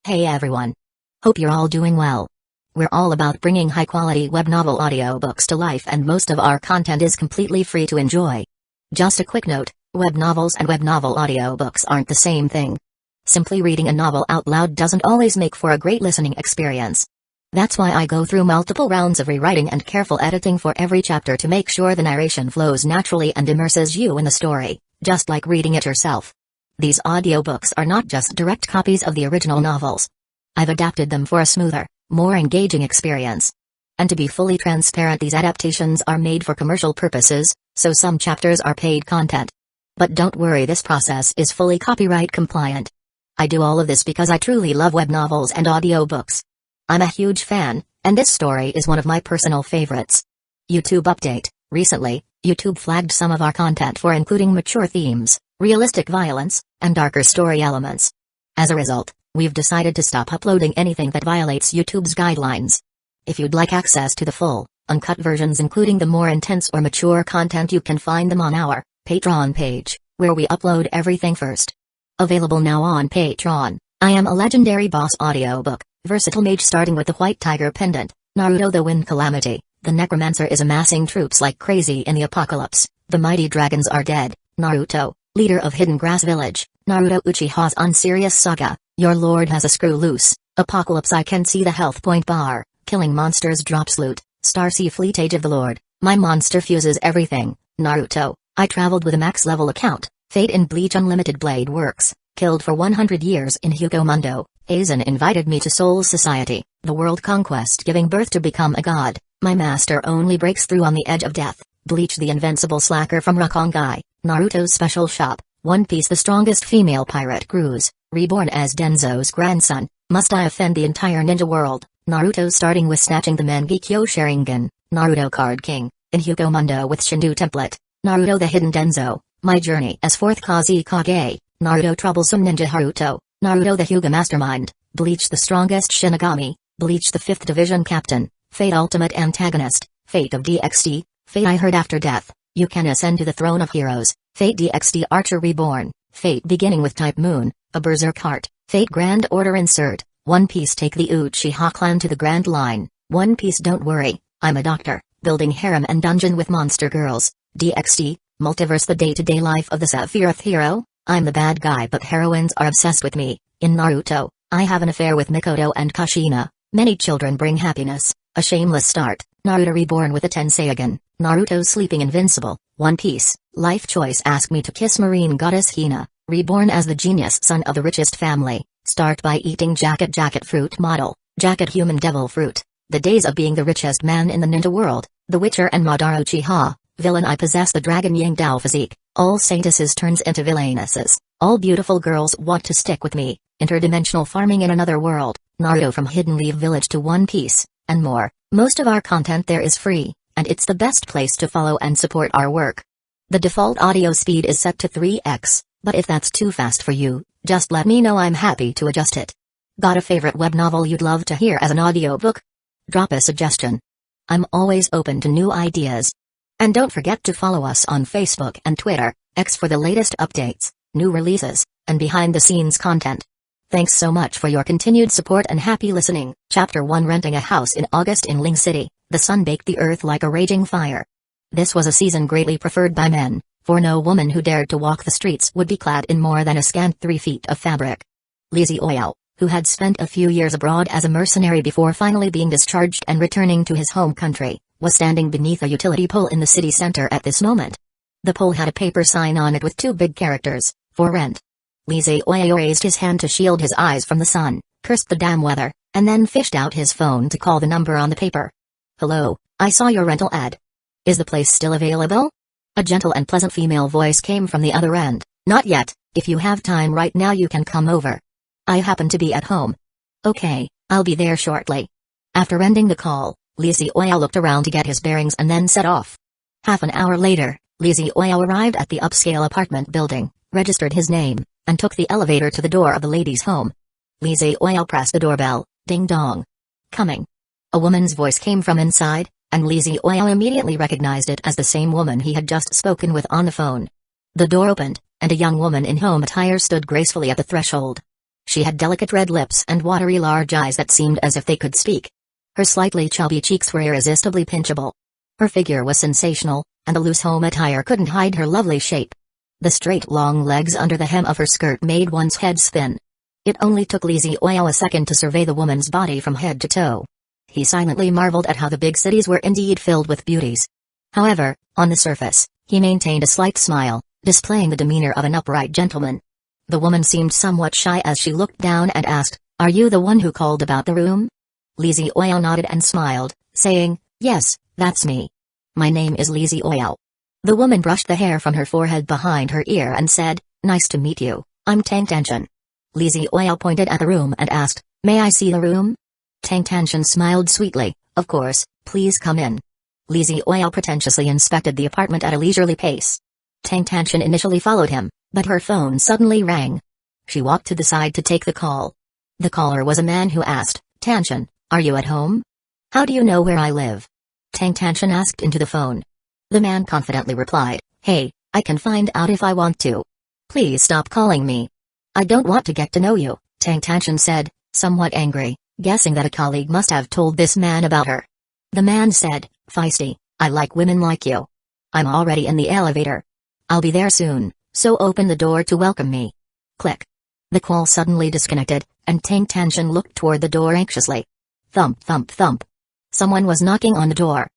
Hey everyone. Hope you're all doing well. We're all about bringing high-quality web novel audiobooks to life, and most of our content is completely free to enjoy. Just a quick note, web novels and web novel audiobooks aren't the same thing. Simply reading a novel out loud doesn't always make for a great listening experience. That's why I go through multiple rounds of rewriting and careful editing for every chapter to make sure the narration flows naturally and immerses you in the story, just like reading it yourself. These audiobooks are not just direct copies of the original novels. I've adapted them for a smoother, more engaging experience. And to be fully transparent, these adaptations are made for commercial purposes, so some chapters are paid content. But don't worry, this process is fully copyright compliant. I do all of this because I truly love web novels and audiobooks. I'm a huge fan, and this story is one of my personal favorites. YouTube update: recently, YouTube flagged some of our content for including mature themes, realistic violence, and darker story elements. As a result, we've decided to stop uploading anything that violates YouTube's guidelines. If you'd like access to the full, uncut versions including the more intense or mature content, you can find them on our Patreon page, where we upload everything first. Available now on Patreon: I Am a Legendary Boss audiobook, Versatile Mage starting with the White Tiger Pendant, Naruto the Wind Calamity, the Necromancer is amassing troops like crazy in the apocalypse, the mighty dragons are dead, Naruto, leader of Hidden Grass Village, Naruto Uchiha's Unserious Saga, your lord has a screw loose, Apocalypse I can see the health point bar, killing monsters drops loot, Starsea Fleet Age of the Lord, my monster fuses everything, Naruto, I traveled with a max level account, Fate in Bleach Unlimited Blade Works, killed for 100 years in Hueco Mundo, Aizen invited me to Soul Society, the world conquest giving birth to become a god, my master only breaks through on the edge of death, Bleach the Invincible Slacker from Rukongai, Naruto's Special Shop, One Piece the strongest female pirate cruise, Reborn as Danzō's grandson, must I offend the entire ninja world, Naruto starting with snatching the Mangekyo Sharingan, Naruto Card King, in Hueco Mundo with Shindu template, Naruto the Hidden Danzō, my journey as 4th Kusagakure, Naruto Troublesome Ninja Haruto, Naruto the Hyuga Mastermind, Bleach the strongest Shinigami, Bleach the 5th Division Captain, Fate Ultimate Antagonist, Fate of DXD, Fate I Heard After Death, you can ascend to the throne of heroes, Fate DXD Archer Reborn, Fate beginning with Type Moon, a Berserk Heart, Fate Grand Order Insert, One Piece take the Uchiha clan to the Grand Line, One Piece don't worry, I'm a doctor, building harem and dungeon with monster girls, DXD, Multiverse the day-to-day life of the Sephiroth hero, I'm the bad guy but heroines are obsessed with me, in Naruto, I have an affair with Mikoto and Kushina, many children bring happiness, a shameless start, Naruto Reborn with a Tenseigan, Naruto sleeping Invincible, One Piece, life choice ask me to kiss marine goddess Hina, reborn as the genius son of the richest family, start by eating jacket fruit model, jacket human devil fruit, the days of being the richest man in the ninja world, the Witcher and Madara Uchiha, villain I possess the dragon Yang Dao physique, all saintesses turns into villainesses, all beautiful girls want to stick with me, interdimensional farming in another world, Naruto from Hidden Leaf Village to One Piece, and more. Most of our content there is free, and it's the best place to follow and support our work. The default audio speed is set to 3x, but if that's too fast for you, just let me know, I'm happy to adjust it. Got a favorite web novel you'd love to hear as an audiobook? Drop a suggestion. I'm always open to new ideas. And don't forget to follow us on Facebook and Twitter, X for the latest updates, new releases, and behind-the-scenes content. Thanks so much for your continued support and happy listening. Chapter 1: Renting a house in August in Ling City, the sun baked the earth like a raging fire. This was a season greatly preferred by men, for no woman who dared to walk the streets would be clad in more than a scant 3 feet of fabric. Li Ziao, who had spent a few years abroad as a mercenary before finally being discharged and returning to his home country, was standing beneath a utility pole in the city center at this moment. The pole had a paper sign on it with 2 big characters, "For rent." Li Ziao raised his hand to shield his eyes from the sun, cursed the damn weather, and then fished out his phone to call the number on the paper. "Hello, I saw your rental ad. Is the place still available?" A gentle and pleasant female voice came from the other end. "Not yet, if you have time right now you can come over. I happen to be at home." "Okay, I'll be there shortly." After ending the call, Li Ziao looked around to get his bearings and then set off. Half an hour later, Li Ziao arrived at the upscale apartment building, registered his name, and took the elevator to the door of the lady's home. Li Ziao pressed the doorbell. Ding dong. "Coming." A woman's voice came from inside, and Li Ziao immediately recognized it as the same woman he had just spoken with on the phone. The door opened, and a young woman in home attire stood gracefully at the threshold. She had delicate red lips and watery large eyes that seemed as if they could speak. Her slightly chubby cheeks were irresistibly pinchable. Her figure was sensational, and the loose home attire couldn't hide her lovely shape. The straight long legs under the hem of her skirt made one's head spin. It only took Li Ziyu a second to survey the woman's body from head to toe. He silently marveled at how the big cities were indeed filled with beauties. However, on the surface, he maintained a slight smile, displaying the demeanor of an upright gentleman. The woman seemed somewhat shy as she looked down and asked, "Are you the one who called about the room?" Li Ziyu nodded and smiled, saying, "Yes, that's me. My name is Li Ziyu." The woman brushed the hair from her forehead behind her ear and said, "Nice to meet you, I'm Tang Tanshan." Li Ziyu pointed at the room and asked, "May I see the room?" Tang Tanshan smiled sweetly, "Of course, please come in." Li Ziyu pretentiously inspected the apartment at a leisurely pace. Tang Tanshan initially followed him, but her phone suddenly rang. She walked to the side to take the call. The caller was a man who asked, "Tanshan, are you at home?" "How do you know where I live?" Tang Tanshan asked into the phone. The man confidently replied, "Hey, I can find out if I want to. Please stop calling me." "I don't want to get to know you," Tang Tanshan said, somewhat angry, guessing that a colleague must have told this man about her. The man said, "Feisty, I like women like you. I'm already in the elevator. I'll be there soon, so open the door to welcome me." Click. The call suddenly disconnected, and Tang Tanshan looked toward the door anxiously. Thump thump thump. Someone was knocking on the door.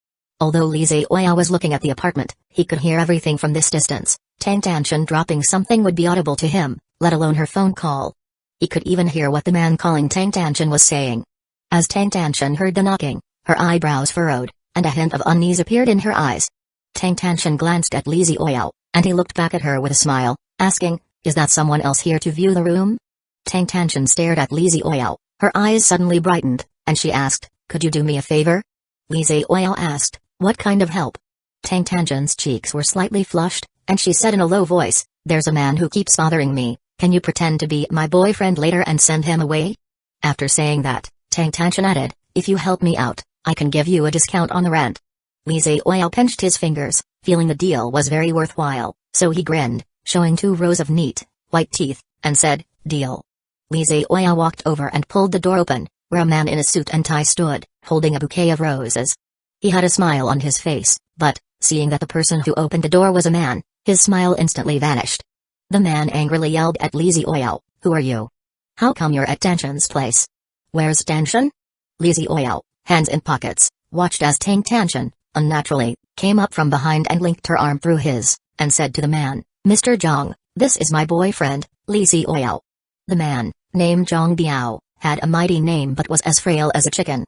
Although Li Ziyu was looking at the apartment, he could hear everything from this distance. Tang Tanshan dropping something would be audible to him, let alone her phone call. He could even hear what the man calling Tang Tanshan was saying. As Tang Tanshan heard the knocking, her eyebrows furrowed, and a hint of unease appeared in her eyes. Tang Tanshan glanced at Li Ziyu, and he looked back at her with a smile, asking, "Is that someone else here to view the room?" Tang Tanshan stared at Li Ziyu. Her eyes suddenly brightened, and she asked, "Could you do me a favor?" Li Ziyu asked, "What kind of help?" Tang Tanshan's cheeks were slightly flushed, and she said in a low voice, "There's a man who keeps bothering me. Can you pretend to be my boyfriend later and send him away?" After saying that, Tang Tanshan added, "If you help me out, I can give you a discount on the rent." Li Ziyu pinched his fingers, feeling the deal was very worthwhile, so he grinned, showing 2 rows of neat, white teeth, and said, "Deal." Li Ziyu walked over and pulled the door open, where a man in a suit and tie stood, holding a bouquet of roses. He had a smile on his face, but, seeing that the person who opened the door was a man, his smile instantly vanished. The man angrily yelled at Li Ziyu, "Who are you? How come you're at Tanshan's place? Where's Tanshan?" Li Ziyu, hands in pockets, watched as Tang Tanshan, unnaturally, came up from behind and linked her arm through his, and said to the man, "Mr. Zhang, this is my boyfriend, Li Ziyu." The man, named Zhang Biao, had a mighty name but was as frail as a chicken.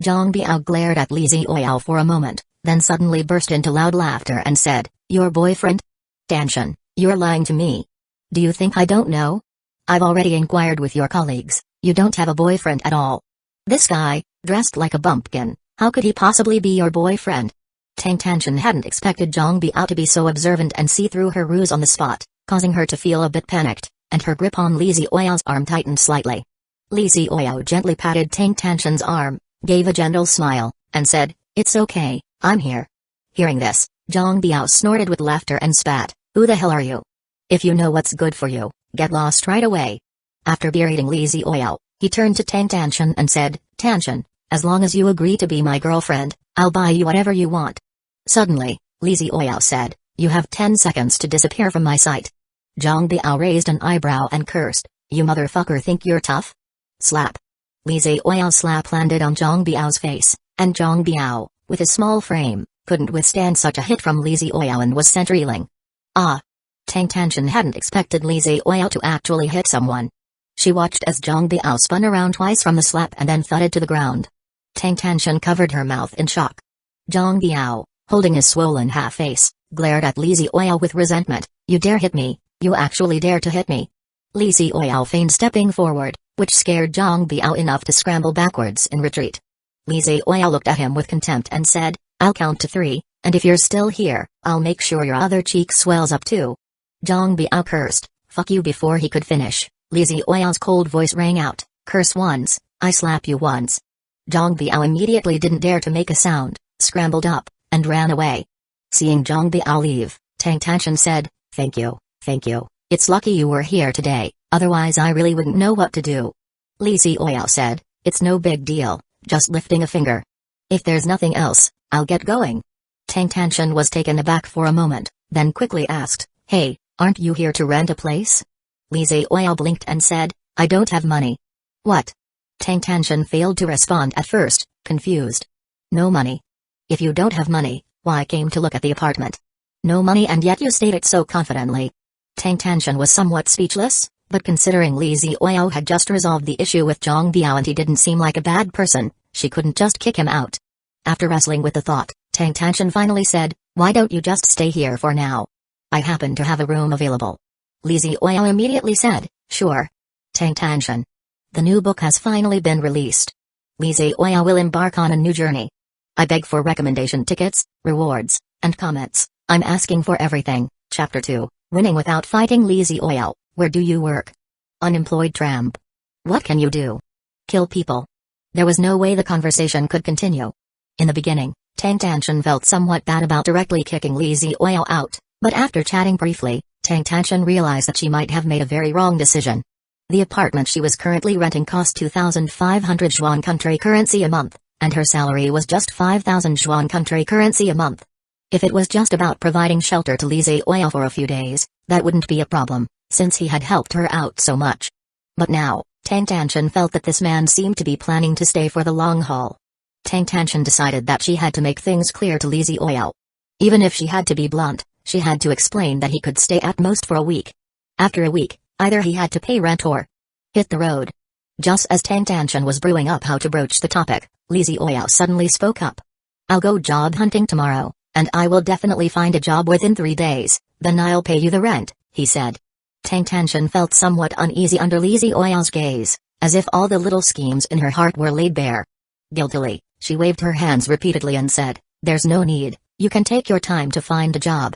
Zhang Biao glared at Li Ziyu for a moment, then suddenly burst into loud laughter and said, "Your boyfriend? Tanshan, you're lying to me. Do you think I don't know? I've already inquired with your colleagues, you don't have a boyfriend at all. This guy, dressed like a bumpkin, how could he possibly be your boyfriend?" Tang Tanshan hadn't expected Zhang Biao to be so observant and see through her ruse on the spot, causing her to feel a bit panicked, and her grip on Li Ziyu's arm tightened slightly. Li Ziyu gently patted Tang Tanshan's arm, gave a gentle smile, and said, "It's okay, I'm here." Hearing this, Zhang Biao snorted with laughter and spat, "Who the hell are you? If you know what's good for you, get lost right away." After berating Li Ziyu, he turned to Tang Tanshan and said, "Tanshan, as long as you agree to be my girlfriend, I'll buy you whatever you want." Suddenly, Li Ziyu said, "You have 10 seconds to disappear from my sight." Zhang Biao raised an eyebrow and cursed, "You motherfucker think you're tough?" Slap. Li Ziyu's slap landed on Zhang Biao's face, and Zhang Biao, with his small frame, couldn't withstand such a hit from Li Ziyu and was sent reeling. Ah! Tang Tanshan hadn't expected Li Ziyu to actually hit someone. She watched as Zhang Biao spun around twice from the slap and then thudded to the ground. Tang Tanshan covered her mouth in shock. Zhang Biao, holding his swollen half-face, glared at Li Ziyu with resentment. "You dare hit me, you actually dare to hit me." Li Ziyu feigned stepping forward, which scared Zhang Biao enough to scramble backwards in retreat. Li Ziyu looked at him with contempt and said, "I'll count to 3, and if you're still here, I'll make sure your other cheek swells up too." Zhang Biao cursed, "Fuck you," before he could finish. Li Ziyu's cold voice rang out, "Curse once, I slap you once." Zhang Biao immediately didn't dare to make a sound, scrambled up, and ran away. Seeing Zhang Biao leave, Tang Tanshan said, Thank you, it's lucky you were here today, Otherwise I really wouldn't know what to do. Li Xiaoyao said, "It's no big deal, just lifting a finger. If there's nothing else, I'll get going." Tang Tanshan was taken aback for a moment, then quickly asked, "Hey, aren't you here to rent a place?" Li Xiaoyao blinked and said, "I don't have money." "What?" Tang Tanshan failed to respond at first, confused. "No money? If you don't have money, why came to look at the apartment? No money and yet you state it so confidently." Tang Tanshan was somewhat speechless, but considering Li Xiaoyao had just resolved the issue with Zhang Biao and he didn't seem like a bad person, she couldn't just kick him out. After wrestling with the thought, Tang Tanshan finally said, "Why don't you just stay here for now? I happen to have a room available." Li Xiaoyao immediately said, "Sure." Tang Tanshan. The new book has finally been released. Li Xiaoyao will embark on a new journey. I beg for recommendation tickets, rewards, and comments. I'm asking for everything. Chapter 2, Winning Without Fighting. Li Xiaoyao, where do you work? Unemployed tramp. What can you do? Kill people. There was no way the conversation could continue. In the beginning, Tang Tanshan felt somewhat bad about directly kicking Li Xiaoyao out, but after chatting briefly, Tang Tanshan realized that she might have made a very wrong decision. The apartment she was currently renting cost 2,500 yuan country currency a month, and her salary was just 5,000 yuan country currency a month. If it was just about providing shelter to Li Xiaoyao for a few days, that wouldn't be a problem, since he had helped her out so much. But now, Tang Tanshan felt that this man seemed to be planning to stay for the long haul. Tang Tanshan decided that she had to make things clear to Li Xiaoyao. Even if she had to be blunt, she had to explain that he could stay at most for a week. After a week, either he had to pay rent or hit the road. Just as Tang Tanshan was brewing up how to broach the topic, Li Xiaoyao suddenly spoke up. "I'll go job hunting tomorrow, and I will definitely find a job within 3 days, then I'll pay you the rent," he said. Tang Tanshan felt somewhat uneasy under Li Xiaoyao's gaze, as if all the little schemes in her heart were laid bare. Guiltily, she waved her hands repeatedly and said, "There's no need, you can take your time to find a job.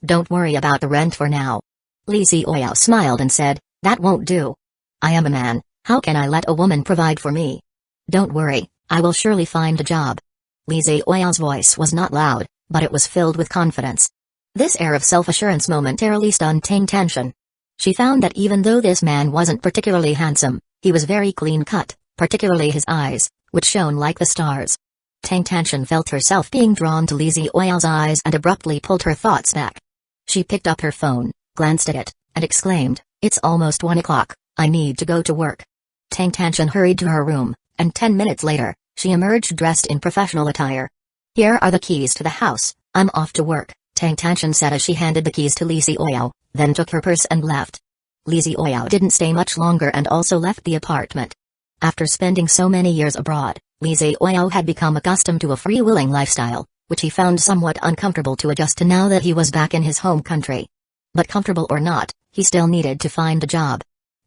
Don't worry about the rent for now." Li Xiaoyao smiled and said, "That won't do. I am a man, how can I let a woman provide for me? Don't worry, I will surely find a job." Li Xiaoyao's voice was not loud, but it was filled with confidence. This air of self-assurance momentarily stunned Tang Tanshan. She found that even though this man wasn't particularly handsome, he was very clean-cut, particularly his eyes, which shone like the stars. Tang Tanshan felt herself being drawn to Li Xiaoyao's eyes and abruptly pulled her thoughts back. She picked up her phone, glanced at it, and exclaimed, "It's almost 1 o'clock, I need to go to work." Tang Tanshan hurried to her room, and 10 minutes later, she emerged dressed in professional attire. "Here are the keys to the house, I'm off to work," Tang Tanshan said as she handed the keys to Li Xiaoyao, then took her purse and left. Li Xiaoyao didn't stay much longer and also left the apartment. After spending so many years abroad, Li Xiaoyao had become accustomed to a free-willing lifestyle, which he found somewhat uncomfortable to adjust to now that he was back in his home country. But comfortable or not, he still needed to find a job.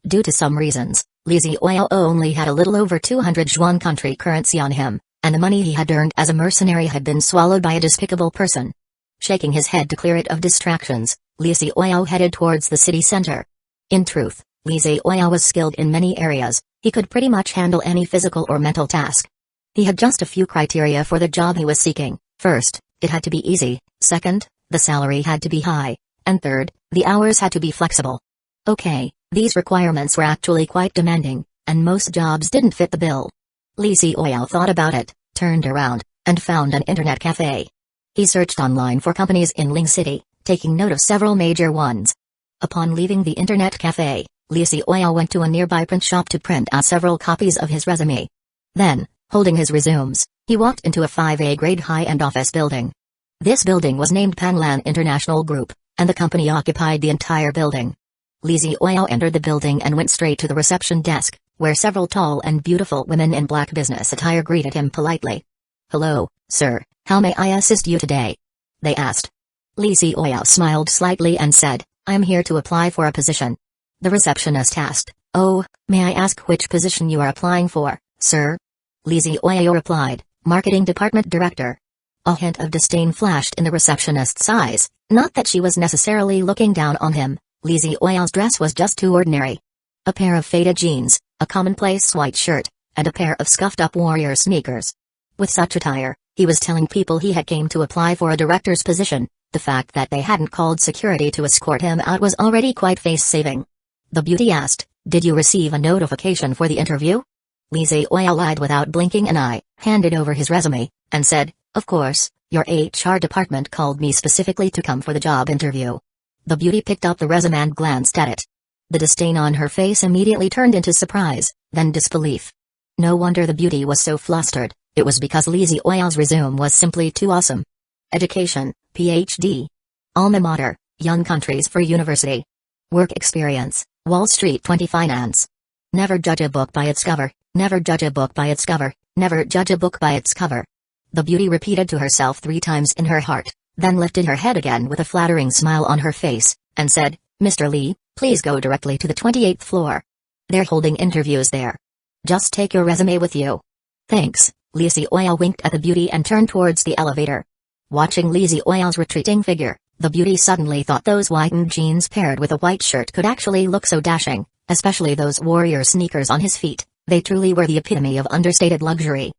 Due to some reasons, Li Xiaoyao only had a little over 200 yuan country currency on him, and the money he had earned as a mercenary had been swallowed by a despicable person. Shaking his head to clear it of distractions, Li Xiaoyao headed towards the city center. In truth, Li Xiaoyao was skilled in many areas, he could pretty much handle any physical or mental task. He had just a few criteria for the job he was seeking. First, it had to be easy, second, the salary had to be high, and third, the hours had to be flexible. Okay, these requirements were actually quite demanding, and most jobs didn't fit the bill. Li Xiaoyao thought about it, turned around, and found an internet cafe. He searched online for companies in Ling City, taking note of several major ones. Upon leaving the internet cafe, Li Xiaoyao went to a nearby print shop to print out several copies of his resume. Then, holding his resumes, he walked into a 5A grade high-end office building. This building was named Panlan International Group, and the company occupied the entire building. Li Xiaoyao entered the building and went straight to the reception desk, where several tall and beautiful women in black business attire greeted him politely. "Hello, sir, how may I assist you today?" they asked. Li Xiaoyao smiled slightly and said, "I'm here to apply for a position." The receptionist asked, "Oh, may I ask which position you are applying for, sir?" Li Xiaoyao replied, "Marketing Department Director." A hint of disdain flashed in the receptionist's eyes, not that she was necessarily looking down on him. Li Xiaoyao's dress was just too ordinary. A pair of faded jeans, a commonplace white shirt, and a pair of scuffed-up warrior sneakers. With such attire, he was telling people he had came to apply for a director's position. The fact that they hadn't called security to escort him out was already quite face-saving. The beauty asked, "Did you receive a notification for the interview?" Li Ziyu lied without blinking an eye, handed over his resume, and said, "Of course, your HR department called me specifically to come for the job interview." The beauty picked up the resume and glanced at it. The disdain on her face immediately turned into surprise, then disbelief. No wonder the beauty was so flustered, it was because Li Ziyu's resume was simply too awesome. Education, PhD. Alma mater, Young Countries for University. Work experience, Wall Street 20 Finance. Never judge a book by its cover, never judge a book by its cover, never judge a book by its cover. The beauty repeated to herself 3 times in her heart, then lifted her head again with a flattering smile on her face, and said, "Mr. Li, please go directly to the 28th floor. They're holding interviews there. Just take your resume with you." "Thanks." Li Ziyu winked at the beauty and turned towards the elevator. Watching Li Ziyu's retreating figure, the beauty suddenly thought those whitened jeans paired with a white shirt could actually look so dashing, especially those warrior sneakers on his feet. They truly were the epitome of understated luxury.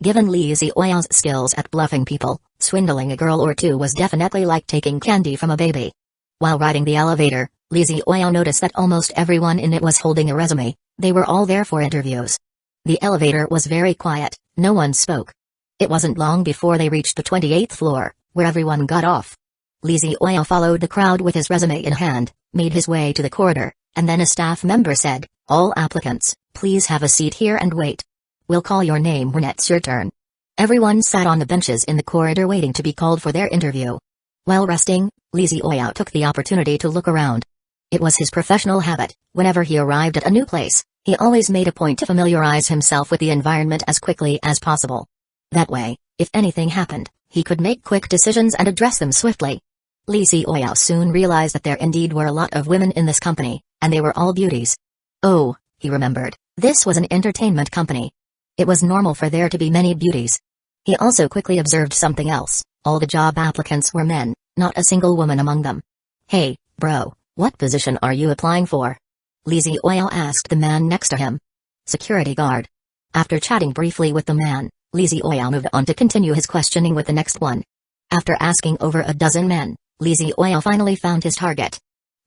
Given Li Ziyu's skills at bluffing people, swindling a girl or two was definitely like taking candy from a baby. While riding the elevator, Li Ziyu noticed that almost everyone in it was holding a resume. They were all there for interviews. The elevator was very quiet, no one spoke. It wasn't long before they reached the 28th floor, where everyone got off. Li Ziyu followed the crowd with his resume in hand, made his way to the corridor, and then a staff member said, "All applicants, please have a seat here and wait. We'll call your name when it's your turn." Everyone sat on the benches in the corridor waiting to be called for their interview. While resting, Li Ziyu took the opportunity to look around. It was his professional habit, whenever he arrived at a new place, he always made a point to familiarize himself with the environment as quickly as possible. That way, if anything happened, he could make quick decisions and address them swiftly. Li Ziyu soon realized that there indeed were a lot of women in this company, and they were all beauties. Oh, he remembered, this was an entertainment company. It was normal for there to be many beauties. He also quickly observed something else, all the job applicants were men, not a single woman among them. "Hey, bro, what position are you applying for?" Li Ziyu asked the man next to him. "Security guard." After chatting briefly with the man, Li Ziyu moved on to continue his questioning with the next one. After asking over a dozen men, Li Ziyu finally found his target.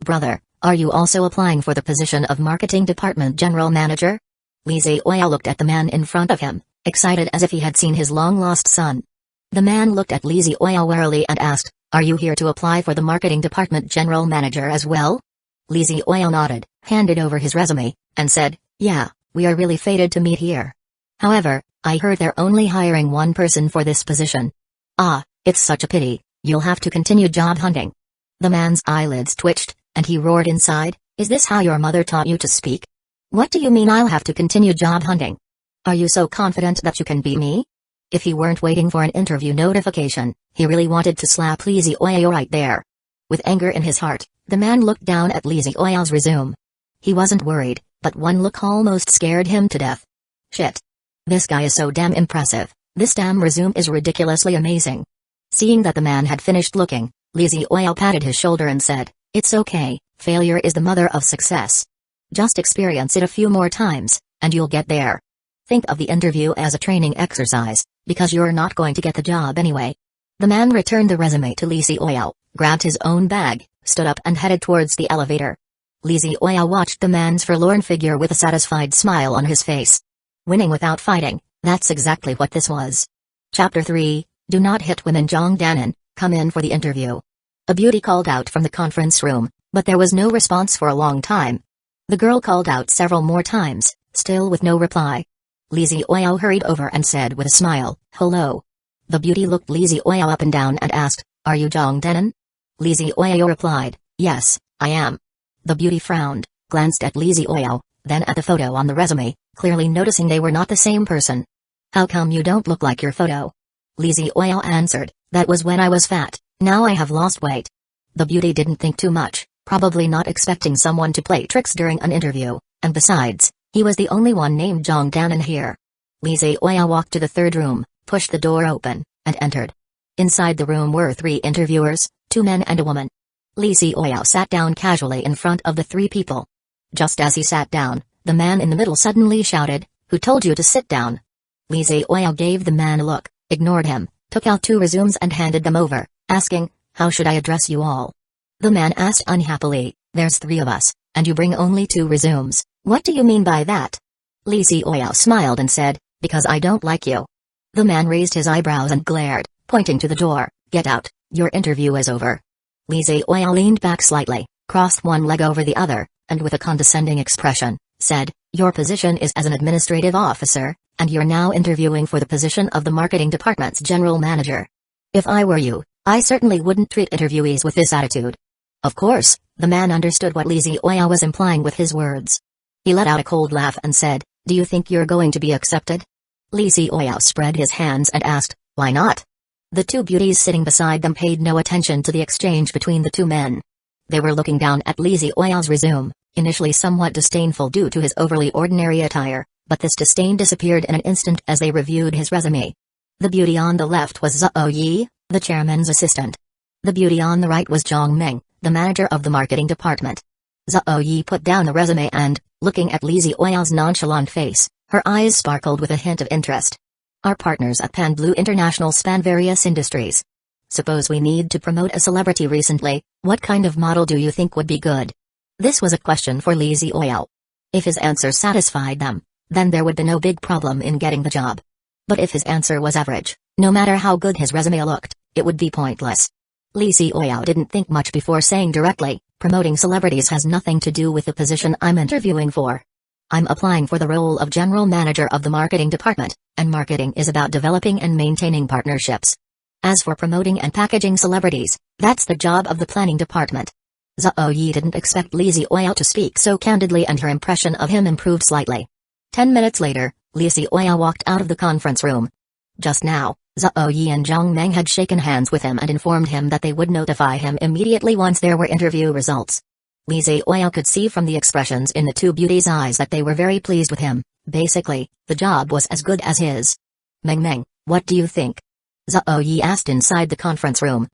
"Brother, are you also applying for the position of Marketing Department General Manager?" Li Ziyu looked at the man in front of him, excited as if he had seen his long-lost son. The man looked at Li Ziyu warily and asked, "Are you here to apply for the Marketing Department General Manager as well?" Li Ziyu nodded, handed over his resume, and said, "Yeah, we are really fated to meet here. However, I heard they're only hiring one person for this position." "Ah, it's such a pity, you'll have to continue job hunting." The man's eyelids twitched, and he roared inside, "Is this how your mother taught you to speak? What do you mean I'll have to continue job hunting? Are you so confident that you can beat me?" If he weren't waiting for an interview notification, he really wanted to slap Li Ziyu right there. With anger in his heart, the man looked down at Li Ziyu's resume. He wasn't worried, but one look almost scared him to death. Shit. This guy is so damn impressive, this damn resume is ridiculously amazing. Seeing that the man had finished looking, Li Ziyu patted his shoulder and said, "It's okay, failure is the mother of success. Just experience it a few more times, and you'll get there. Think of the interview as a training exercise, because you're not going to get the job anyway." The man returned the resume to Li Ziyu, grabbed his own bag, stood up and headed towards the elevator. Li Ziyu watched the man's forlorn figure with a satisfied smile on his face. Winning without fighting, that's exactly what this was. Chapter 3, Do Not Hit Women. Jong Danan, come in for the interview. A beauty called out from the conference room, but there was no response for a long time. The girl called out several more times, still with no reply. Li Ziyu hurried over and said with a smile, "Hello." The beauty looked Li Ziyu up and down and asked, "Are you Jong Danan?" Li Ziyu replied, "Yes, I am." The beauty frowned, glanced at Li Ziyu, then at the photo on the resume, clearly noticing they were not the same person. "How come you don't look like your photo?" Li Ziyu answered, "That was when I was fat, now I have lost weight." The beauty didn't think too much, probably not expecting someone to play tricks during an interview, and besides, he was the only one named Jong Danan here. Li Ziyu walked to the third room, pushed the door open, and entered. Inside the room were 3 interviewers, 2 men and a woman. Li Ziyu sat down casually in front of the 3 people. Just as he sat down, the man in the middle suddenly shouted, "Who told you to sit down?" Li Ziyu gave the man a look, ignored him, took out 2 resumes and handed them over, asking, "How should I address you all?" The man asked unhappily, "There's 3 of us, And you bring only 2 resumes, what do you mean by that? Li Xiaoyao smiled and said, because I don't like you. The man raised his eyebrows and glared, pointing to the door, get out, your interview is over. Li Xiaoyao leaned back slightly, crossed one leg over the other, and with a condescending expression, said, your position is as an administrative officer, and you're now interviewing for the position of the marketing department's general manager. If I were you, I certainly wouldn't treat interviewees with this attitude. Of course, the man understood what Li Xiaoyao was implying with his words. He let out a cold laugh and said, do you think you're going to be accepted? Li Xiaoyao spread his hands and asked, why not? The 2 beauties sitting beside them paid no attention to the exchange between the 2 men. They were looking down at Li Xiaoyao's resume, initially somewhat disdainful due to his overly ordinary attire, but this disdain disappeared in an instant as they reviewed his resume. The beauty on the left was Zhao Yi, the chairman's assistant. The beauty on the right was Zhang Meng, the manager of the marketing department. Zhao Yi put down the resume and, looking at Li Xiaoyao's nonchalant face, her eyes sparkled with a hint of interest. Our partners at Pan Blue International span various industries. Suppose we need to promote a celebrity recently, what kind of model do you think would be good? This was a question for Li Xiaoyao. If his answer satisfied them, then there would be no big problem in getting the job. But if his answer was average, no matter how good his resume looked, it would be pointless. Li Xiaoyao didn't think much before saying directly, promoting celebrities has nothing to do with the position I'm interviewing for. I'm applying for the role of general manager of the marketing department, and marketing is about developing and maintaining partnerships. As for promoting and packaging celebrities, that's the job of the planning department. Zhao Yi didn't expect Li Xiaoyao to speak so candidly, and her impression of him improved slightly. 10 minutes later, Li Xiaoyao walked out of the conference room. Just now, Zhao Yi and Zhang Meng had shaken hands with him and informed him that they would notify him immediately once there were interview results. Li Xiaoyao could see from the expressions in the 2 beauties' eyes that they were very pleased with him. Basically, the job was as good as his. Meng, what do you think? Zhao Yi asked inside the conference room.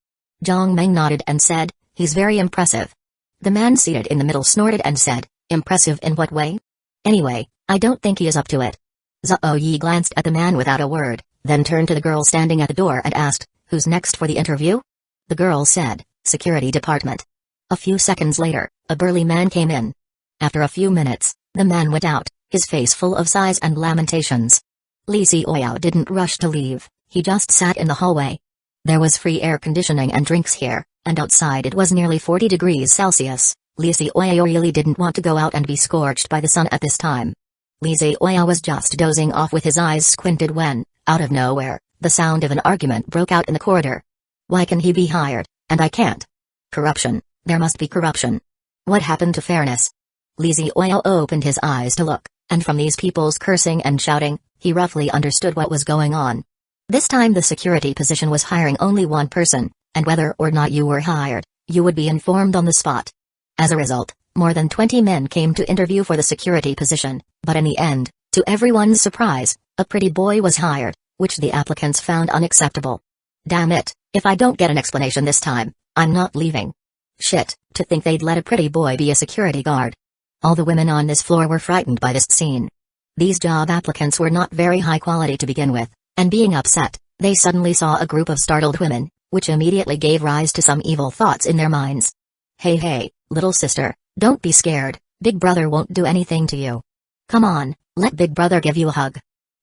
Zhang Meng nodded and said, he's very impressive. The man seated in the middle snorted and said, impressive in what way? Anyway, I don't think he is up to it. Zhao Yi glanced at the man without a word, then turned to the girl standing at the door and asked, who's next for the interview? The girl said, security department. A few seconds later, a burly man came in. After a few minutes, the man went out, his face full of sighs and lamentations. Li Xiaoyao didn't rush to leave, he just sat in the hallway. There was free air conditioning and drinks here, and outside it was nearly 40 degrees Celsius. Li Xiaoyao really didn't want to go out and be scorched by the sun at this time. Li Xiaoyao was just dozing off with his eyes squinted when, out of nowhere, the sound of an argument broke out in the corridor. Why can he be hired, and I can't? Corruption, there must be corruption. What happened to fairness? Li Xiaoyao opened his eyes to look, and from these people's cursing and shouting, he roughly understood what was going on. This time the security position was hiring only 1 person, and whether or not you were hired, you would be informed on the spot. As a result, more than 20 men came to interview for the security position, but in the end, to everyone's surprise, a pretty boy was hired, which the applicants found unacceptable. Damn it, if I don't get an explanation this time, I'm not leaving. Shit, to think they'd let a pretty boy be a security guard. All the women on this floor were frightened by this scene. These job applicants were not very high quality to begin with, and being upset, they suddenly saw a group of startled women, which immediately gave rise to some evil thoughts in their minds. Hey, little sister, don't be scared, Big Brother won't do anything to you. Come on, let Big Brother give you a hug.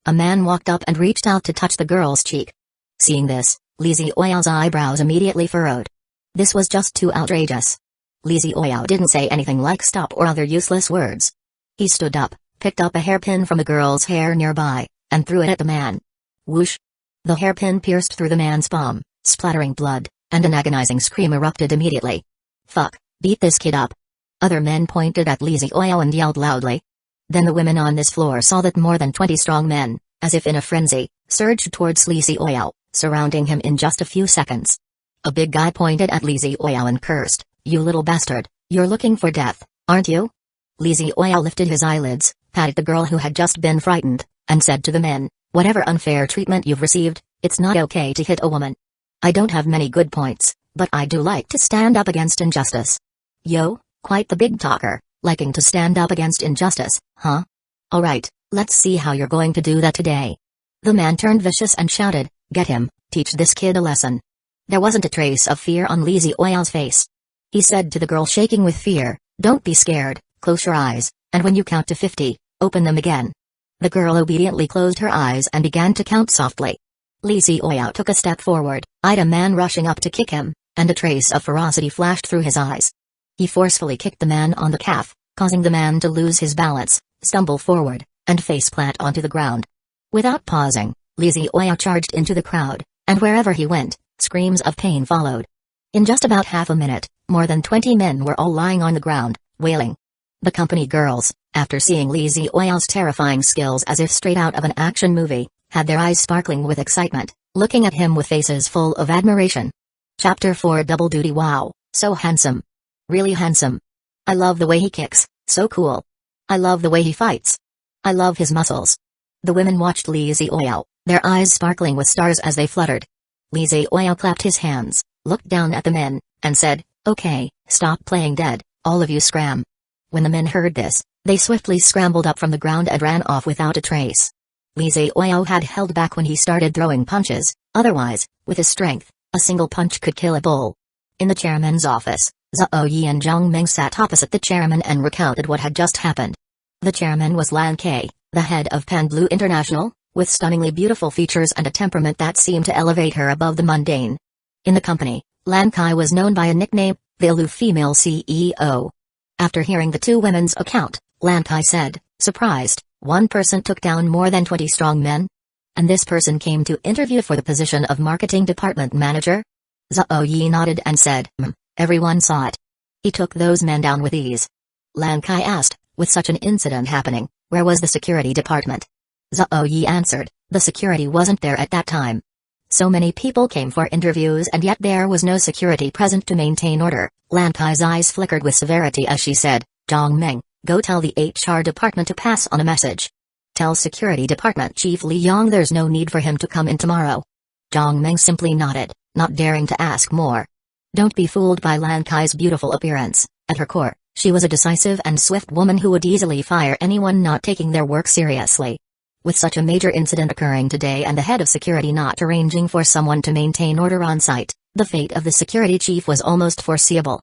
A man walked up and reached out to touch the girl's cheek. Seeing this, Li Xiaoyao's eyebrows immediately furrowed. This was just too outrageous. Li Xiaoyao didn't say anything like stop or other useless words. He stood up, picked up a hairpin from the girl's hair nearby, and threw it at the man. Whoosh! The hairpin pierced through the man's palm, splattering blood, and an agonizing scream erupted immediately. Fuck, beat this kid up. Other men pointed at Li Xiaoyao and yelled loudly. Then the women on this floor saw that more than 20 strong men, as if in a frenzy, surged towards Li Xiaoyao, surrounding him in just a few seconds. A big guy pointed at Li Xiaoyao and cursed, "You little bastard, you're looking for death, aren't you?" Li Xiaoyao lifted his eyelids, patted the girl who had just been frightened, and said to the men, "Whatever unfair treatment you've received, it's not okay to hit a woman. I don't have many good points, but I do like to stand up against injustice." Yo, quite the big talker, liking to stand up against injustice, huh? Alright, let's see how you're going to do that today. The man turned vicious and shouted, "Get him, teach this kid a lesson." There wasn't a trace of fear on Li Xiaoyao's face. He said to the girl shaking with fear, "Don't be scared, Close your eyes, and when you count to 50, open them again. The girl obediently closed her eyes and began to count softly. Li Xiaoyao took a step forward, eyed a man rushing up to kick him, and a trace of ferocity flashed through his eyes. He forcefully kicked the man on the calf, causing the man to lose his balance, stumble forward, and face-plant onto the ground. Without pausing, Li Xiaoyao charged into the crowd, and wherever he went, screams of pain followed. In just about half a minute, more than 20 men were all lying on the ground, wailing. The company girls, after seeing Li Xiaoyao's terrifying skills as if straight out of an action movie, had their eyes sparkling with excitement, looking at him with faces full of admiration. Chapter 4 Double Duty. Wow, so handsome. Really handsome. I love the way he kicks, so cool. I love the way he fights. I love his muscles. The women watched Li Xiaoyao, their eyes sparkling with stars as they fluttered. Li Xiaoyao clapped his hands, looked down at the men, and said, "Okay, stop playing dead, all of you scram." When the men heard this, they swiftly scrambled up from the ground and ran off without a trace. Li Xiaoyao had held back when he started throwing punches, otherwise, with his strength, a single punch could kill a bull. In the chairman's office, Zhao Yi and Zhang Meng sat opposite the chairman and recounted what had just happened. The chairman was Lan Kai, the head of Pan Blue International, with stunningly beautiful features and a temperament that seemed to elevate her above the mundane. In the company, Lan Kai was known by a nickname, the aloof female CEO. After hearing the two women's account, Lan Kai said, surprised, one person took down more than 20 strong men? And this person came to interview for the position of marketing department manager? Zhao Yi nodded and said, everyone saw it. He took those men down with ease. Lan Kai asked, with such an incident happening, where was the security department? Zhao Yi answered, the security wasn't there at that time. So many people came for interviews and yet there was no security present to maintain order. Lan Kai's eyes flickered with severity as she said, Zhang Meng, go tell the HR department to pass on a message. Tell security department chief Li Yong there's no need for him to come in tomorrow. Zhang Meng simply nodded, not daring to ask more. Don't be fooled by Lan Kai's beautiful appearance. At her core, she was a decisive and swift woman who would easily fire anyone not taking their work seriously. With such a major incident occurring today and the head of security not arranging for someone to maintain order on site, the fate of the security chief was almost foreseeable.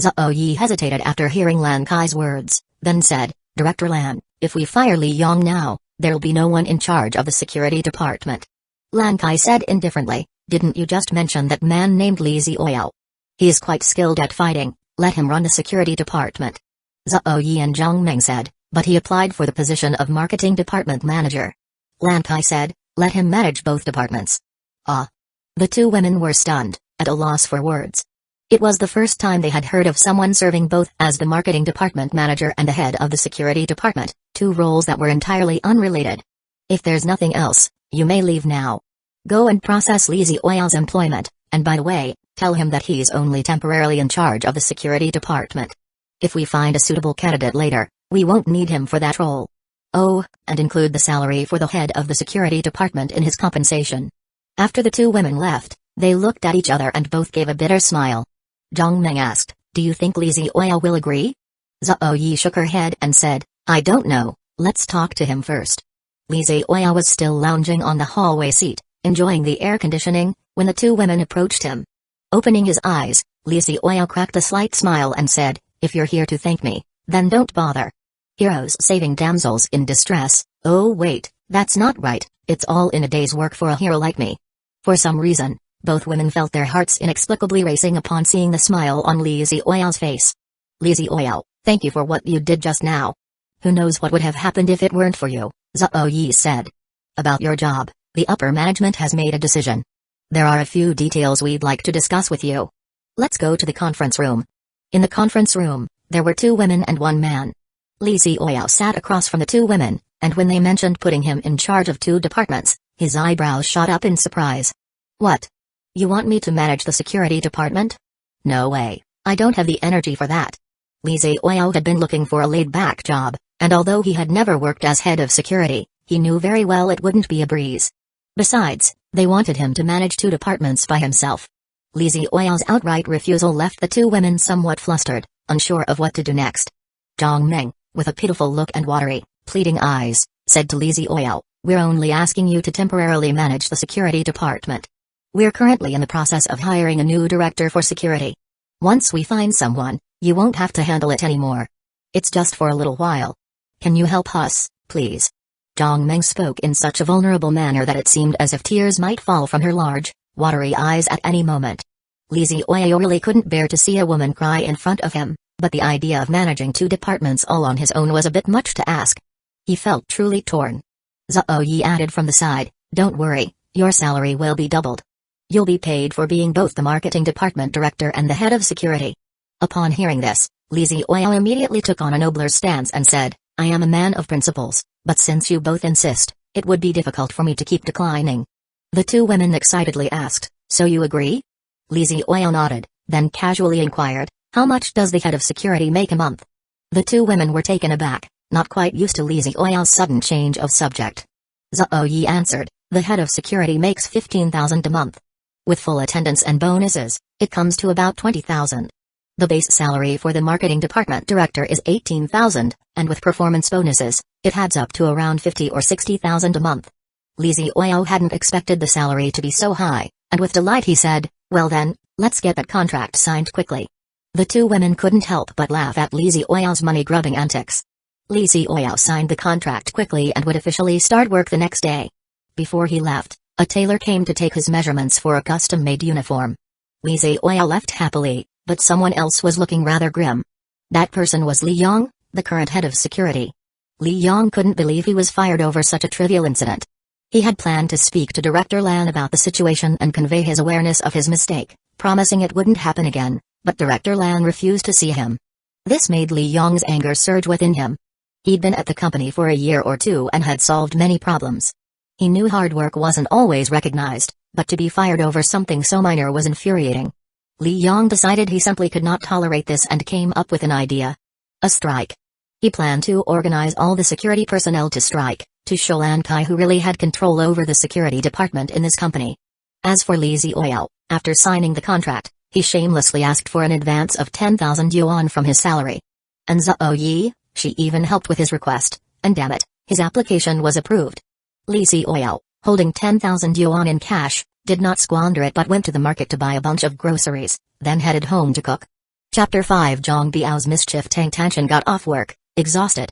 Zhao Yi hesitated after hearing Lan Kai's words, then said, Director Lan, if we fire Li Yong now, there'll be no one in charge of the security department. Lan Kai said indifferently, didn't you just mention that man named Li Xiaoyao? He is quite skilled at fighting, let him run the security department. Zhao Yi and Zhang Meng said, but he applied for the position of marketing department manager. Lan Kai said, let him manage both departments. Ah. The two women were stunned, at a loss for words. It was the first time they had heard of someone serving both as the marketing department manager and the head of the security department, two roles that were entirely unrelated. If there's nothing else, you may leave now. Go and process Li Xiaoyao's employment, and by the way, tell him that he's only temporarily in charge of the security department. If we find a suitable candidate later, we won't need him for that role. Oh, and include the salary for the head of the security department in his compensation. After the two women left, they looked at each other and both gave a bitter smile. Zhang Meng asked, do you think Li Xiaoyao will agree? Zhao Yi shook her head and said, I don't know, let's talk to him first. Li Xiaoyao was still lounging on the hallway seat, enjoying the air conditioning, when the two women approached him. Opening his eyes, Li Xiaoyao cracked a slight smile and said, if you're here to thank me, then don't bother. Heroes saving damsels in distress, oh wait, that's not right, it's all in a day's work for a hero like me. For some reason, both women felt their hearts inexplicably racing upon seeing the smile on Li Xiaoyao's face. Li Xiaoyao, thank you for what you did just now. Who knows what would have happened if it weren't for you, Zhao Yi said. About your job, the upper management has made a decision. There are a few details we'd like to discuss with you. Let's go to the conference room. In the conference room, there were two women and one man. Li Xiaoyao sat across from the two women, and when they mentioned putting him in charge of two departments, his eyebrows shot up in surprise. What? You want me to manage the security department? No way, I don't have the energy for that. Li Xiaoyao had been looking for a laid-back job, and although he had never worked as head of security, he knew very well it wouldn't be a breeze. Besides, they wanted him to manage two departments by himself. Li Xiaoyao's outright refusal left the two women somewhat flustered, unsure of what to do next. Zhang Meng, with a pitiful look and watery, pleading eyes, said to Li Xiaoyao, we're only asking you to temporarily manage the security department. We're currently in the process of hiring a new director for security. Once we find someone, you won't have to handle it anymore. It's just for a little while. Can you help us, please? Zhang Meng spoke in such a vulnerable manner that it seemed as if tears might fall from her large, watery eyes at any moment. Li Zihuo really couldn't bear to see a woman cry in front of him, but the idea of managing 2 departments all on his own was a bit much to ask. He felt truly torn. Zhao Yi added from the side, "Don't worry, your salary will be doubled. You'll be paid for being both the marketing department director and the head of security." Upon hearing this, Li Zihuo immediately took on a nobler stance and said, "I am a man of principles, but since you both insist, it would be difficult for me to keep declining." The 2 women excitedly asked, "So you agree?" Li Zihuo nodded, then casually inquired, "How much does the head of security make a month?" The 2 women were taken aback, not quite used to Li Zihuo's sudden change of subject. Zhao Yi answered, "The head of security makes 15,000 a month. With full attendance and bonuses, it comes to about 20,000. The base salary for the marketing department director is 18,000, and with performance bonuses, it adds up to around 50 or 60,000 a month." Li Zihuo hadn't expected the salary to be so high, and with delight he said, "Well then, let's get that contract signed quickly." The 2 women couldn't help but laugh at Li Zihuo's money-grubbing antics. Li Zihuo signed the contract quickly and would officially start work the next day. Before he left, a tailor came to take his measurements for a custom-made uniform. Li Zihuo left happily, but someone else was looking rather grim. That person was Li Yong, the current head of security. Li Yong couldn't believe he was fired over such a trivial incident. He had planned to speak to Director Lan about the situation and convey his awareness of his mistake, promising it wouldn't happen again, but Director Lan refused to see him. This made Li Yong's anger surge within him. He'd been at the company for a year or 2 and had solved many problems. He knew hard work wasn't always recognized, but to be fired over something so minor was infuriating. Li Yong decided he simply could not tolerate this and came up with an idea. A strike. He planned to organize all the security personnel to strike, to show Lan Kai who really had control over the security department in this company. As for Li Zihuo, after signing the contract, he shamelessly asked for an advance of 10,000 yuan from his salary. And Zhao Yi, she even helped with his request, and damn it, his application was approved. Li Zihuo, holding 10,000 yuan in cash, did not squander it but went to the market to buy a bunch of groceries, then headed home to cook. Chapter 5 Zhang Biao's mischief. Tang Tanshan got off work, exhausted.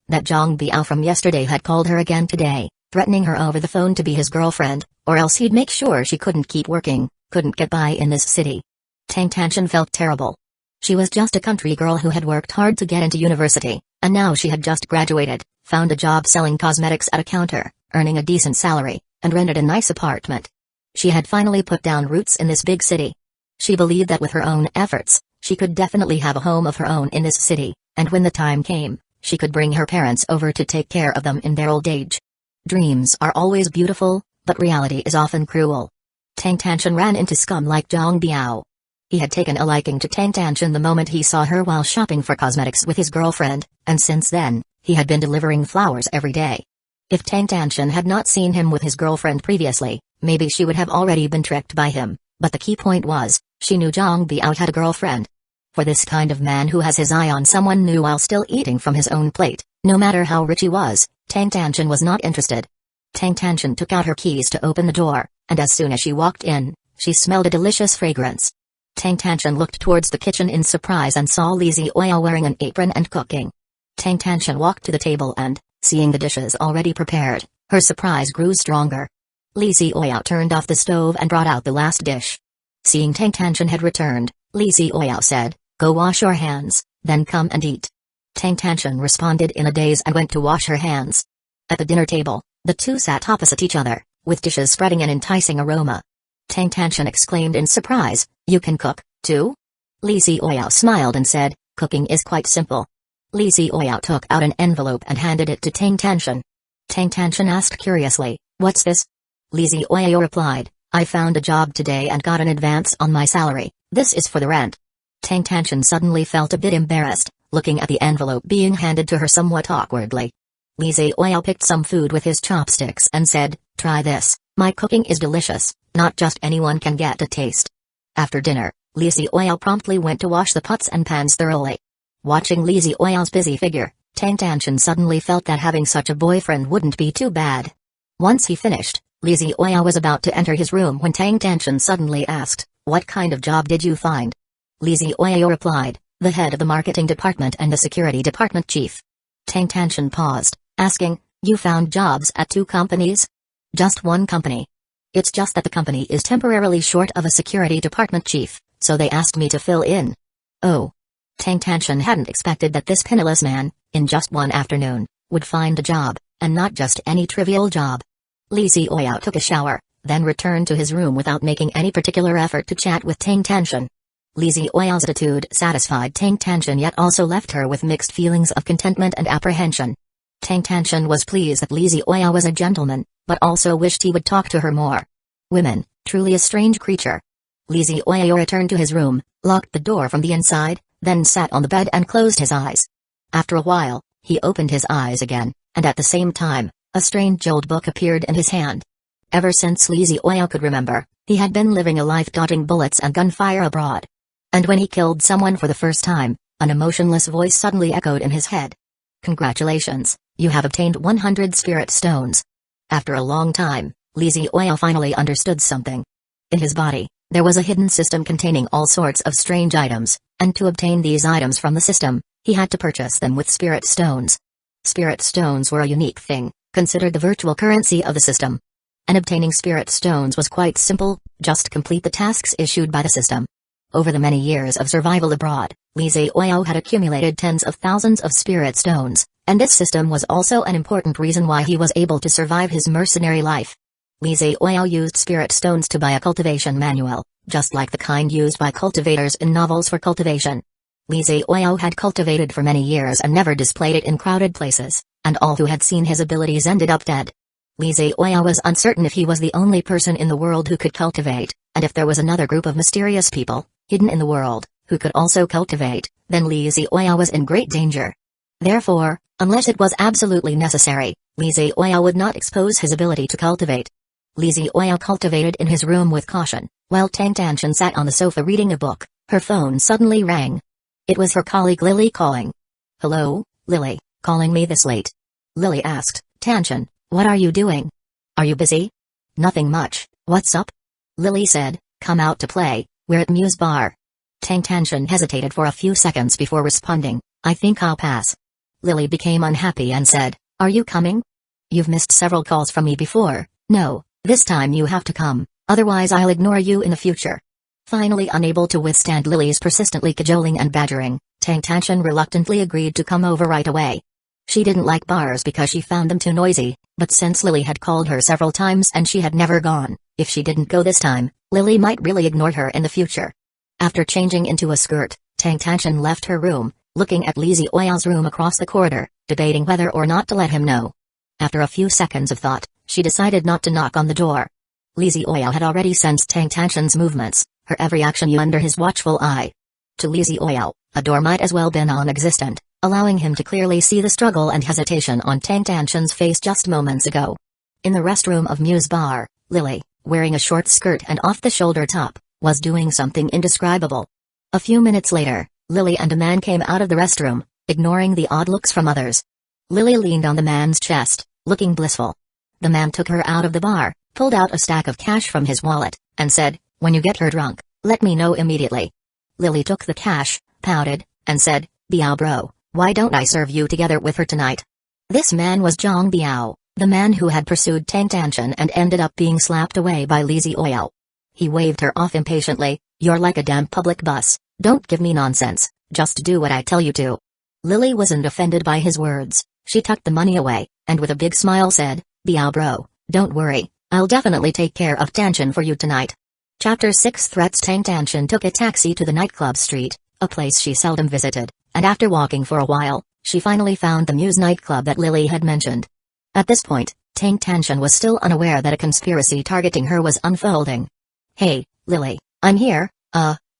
That Zhang Biao from yesterday had called her again today, threatening her over the phone to be his girlfriend, or else he'd make sure she couldn't keep working, couldn't get by in this city. Tang Tanshan felt terrible. She was just a country girl who had worked hard to get into university, and now she had just graduated, found a job selling cosmetics at a counter, earning a decent salary, and rented a nice apartment. She had finally put down roots in this big city. She believed that with her own efforts, she could definitely have a home of her own in this city, and when the time came, she could bring her parents over to take care of them in their old age. Dreams are always beautiful, but reality is often cruel. Tang Tanshan ran into scum like Zhang Biao. He had taken a liking to Tang Tanshan the moment he saw her while shopping for cosmetics with his girlfriend, and since then, he had been delivering flowers every day. If Tang Tanshan had not seen him with his girlfriend previously, maybe she would have already been tricked by him, but the key point was, she knew Zhang Biao had a girlfriend. For this kind of man who has his eye on someone new while still eating from his own plate, no matter how rich he was, Tang Tanshan was not interested. Tang Tanshan took out her keys to open the door, and as soon as she walked in, she smelled a delicious fragrance. Tang Tanshan looked towards the kitchen in surprise and saw Li Zihuo wearing an apron and cooking. Tang Tanshan walked to the table and, seeing the dishes already prepared, her surprise grew stronger. Li Zihuo turned off the stove and brought out the last dish. Seeing Tang Tanshan had returned, Li Zihuo said, "Go wash your hands, then come and eat." Tang Tanshan responded in a daze and went to wash her hands. At the dinner table, the two sat opposite each other, with dishes spreading an enticing aroma. Tang Tanshan exclaimed in surprise, "You can cook, too?" Li Zihuo smiled and said, "Cooking is quite simple." Li Zihuo took out an envelope and handed it to Tang Tanshan. Tang Tanshan asked curiously, "What's this?" Li Zihuo replied, "I found a job today and got an advance on my salary. This is for the rent." Tang Tanshan suddenly felt a bit embarrassed, looking at the envelope being handed to her somewhat awkwardly. Li Zihuo picked some food with his chopsticks and said, "Try this, my cooking is delicious, not just anyone can get a taste." After dinner, Li Zihuo promptly went to wash the pots and pans thoroughly. Watching Li Zihuo's busy figure, Tang Tanshan suddenly felt that having such a boyfriend wouldn't be too bad. Once he finished, Li Zihuo was about to enter his room when Tang Tanshan suddenly asked, "What kind of job did you find?" Li Zihuo replied, the head of the marketing department and the security department chief. Tang Tanshan paused, asking, "You found jobs at 2 companies?" "Just 1 company. It's just that the company is temporarily short of a security department chief, so they asked me to fill in." "Oh." Tang Tanshan hadn't expected that this penniless man, in just one afternoon, would find a job, and not just any trivial job. Li Xiaoyao took a shower, then returned to his room without making any particular effort to chat with Tang Tanshan. Li Xiaoyao's attitude satisfied Tang Tanshan yet also left her with mixed feelings of contentment and apprehension. Tang Tanshan was pleased that Li Xiaoyao was a gentleman, but also wished he would talk to her more. Women, truly a strange creature. Li Xiaoyao returned to his room, locked the door from the inside, then sat on the bed and closed his eyes. After a while, he opened his eyes again, and at the same time, a strange old book appeared in his hand. Ever since Li Xiaoyao could remember, he had been living a life dodging bullets and gunfire abroad. And when he killed someone for the first time, an emotionless voice suddenly echoed in his head. "Congratulations, you have obtained 100 spirit stones." After a long time, Li Xiaoyao finally understood something. In his body, there was a hidden system containing all sorts of strange items, and to obtain these items from the system, he had to purchase them with spirit stones. Spirit stones were a unique thing, considered the virtual currency of the system. And obtaining spirit stones was quite simple, just complete the tasks issued by the system. Over the many years of survival abroad, Li Xiaoyao had accumulated tens of thousands of spirit stones, and this system was also an important reason why he was able to survive his mercenary life. Li Xiaoyao used spirit stones to buy a cultivation manual, just like the kind used by cultivators in novels for cultivation. Li Xiaoyao had cultivated for many years and never displayed it in crowded places, and all who had seen his abilities ended up dead. Li Xiaoyao was uncertain if he was the only person in the world who could cultivate, and if there was another group of mysterious people, hidden in the world, who could also cultivate, then Li Xiaoyao was in great danger. Therefore, unless it was absolutely necessary, Li Xiaoyao would not expose his ability to cultivate. Li Xiaoyao cultivated in his room with caution, while Tang Tanshan sat on the sofa reading a book. Her phone suddenly rang. It was her colleague Lily calling. "Hello, Lily, calling me this late?" Lily asked. "Tanshan, what are you doing? Are you busy?" "Nothing much, what's up?" Lily said, "Come out to play, we're at Muse Bar." Tang Tanshan hesitated for a few seconds before responding, "I think I'll pass." Lily became unhappy and said, "Are you coming? You've missed several calls from me before. No, this time you have to come, otherwise I'll ignore you in the future." Finally unable to withstand Lily's persistently cajoling and badgering, Tang Tanshan reluctantly agreed to come over right away. She didn't like bars because she found them too noisy, but since Lily had called her several times and she had never gone, if she didn't go this time, Lily might really ignore her in the future. After changing into a skirt, Tang Tanshan left her room, looking at Li Xiaoyao's room across the corridor, debating whether or not to let him know. After a few seconds of thought, she decided not to knock on the door. Li Xiaoyao had already sensed Tang Tanshan's movements, her every action under his watchful eye. To Li Xiaoyao, a door might as well been non-existent, allowing him to clearly see the struggle and hesitation on Tang Tanshan's face just moments ago. In the restroom of Muse Bar, Lily, wearing a short skirt and off-the-shoulder top, was doing something indescribable. A few minutes later, Lily and a man came out of the restroom, ignoring the odd looks from others. Lily leaned on the man's chest, looking blissful. The man took her out of the bar, pulled out a stack of cash from his wallet, and said, "When you get her drunk, let me know immediately." Lily took the cash, pouted, and said, "Biao bro, why don't I serve you together with her tonight?" This man was Zhang Biao, the man who had pursued Tang Tanshan and ended up being slapped away by Li Xiaoyao. He waved her off impatiently. "You're like a damn public bus, don't give me nonsense, just do what I tell you to." Lily wasn't offended by his words. She tucked the money away, and with a big smile said, "Biao bro, don't worry, I'll definitely take care of Tanshan for you tonight." Chapter 6 Threats. Tang Tanshan took a taxi to the nightclub street, a place she seldom visited, and after walking for a while, she finally found the Muse nightclub that Lily had mentioned. At this point, Tang Tanshan was still unaware that a conspiracy targeting her was unfolding. "Hey, Lily, I'm here,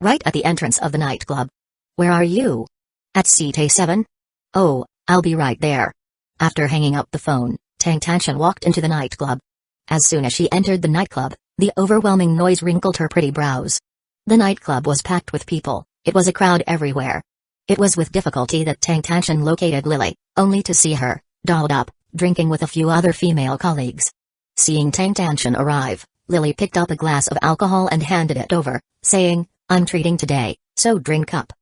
right at the entrance of the nightclub." "Where are you?" "At Seat A7. "Oh, I'll be right there." After hanging up the phone, Tang Tanshan walked into the nightclub. As soon as she entered the nightclub, the overwhelming noise wrinkled her pretty brows. The nightclub was packed with people, it was a crowd everywhere. It was with difficulty that Tang Tanshan located Lily, only to see her, dolled up, drinking with a few other female colleagues. Seeing Tang Tanshan arrive, Lily picked up a glass of alcohol and handed it over, saying, "I'm treating today, so drink up."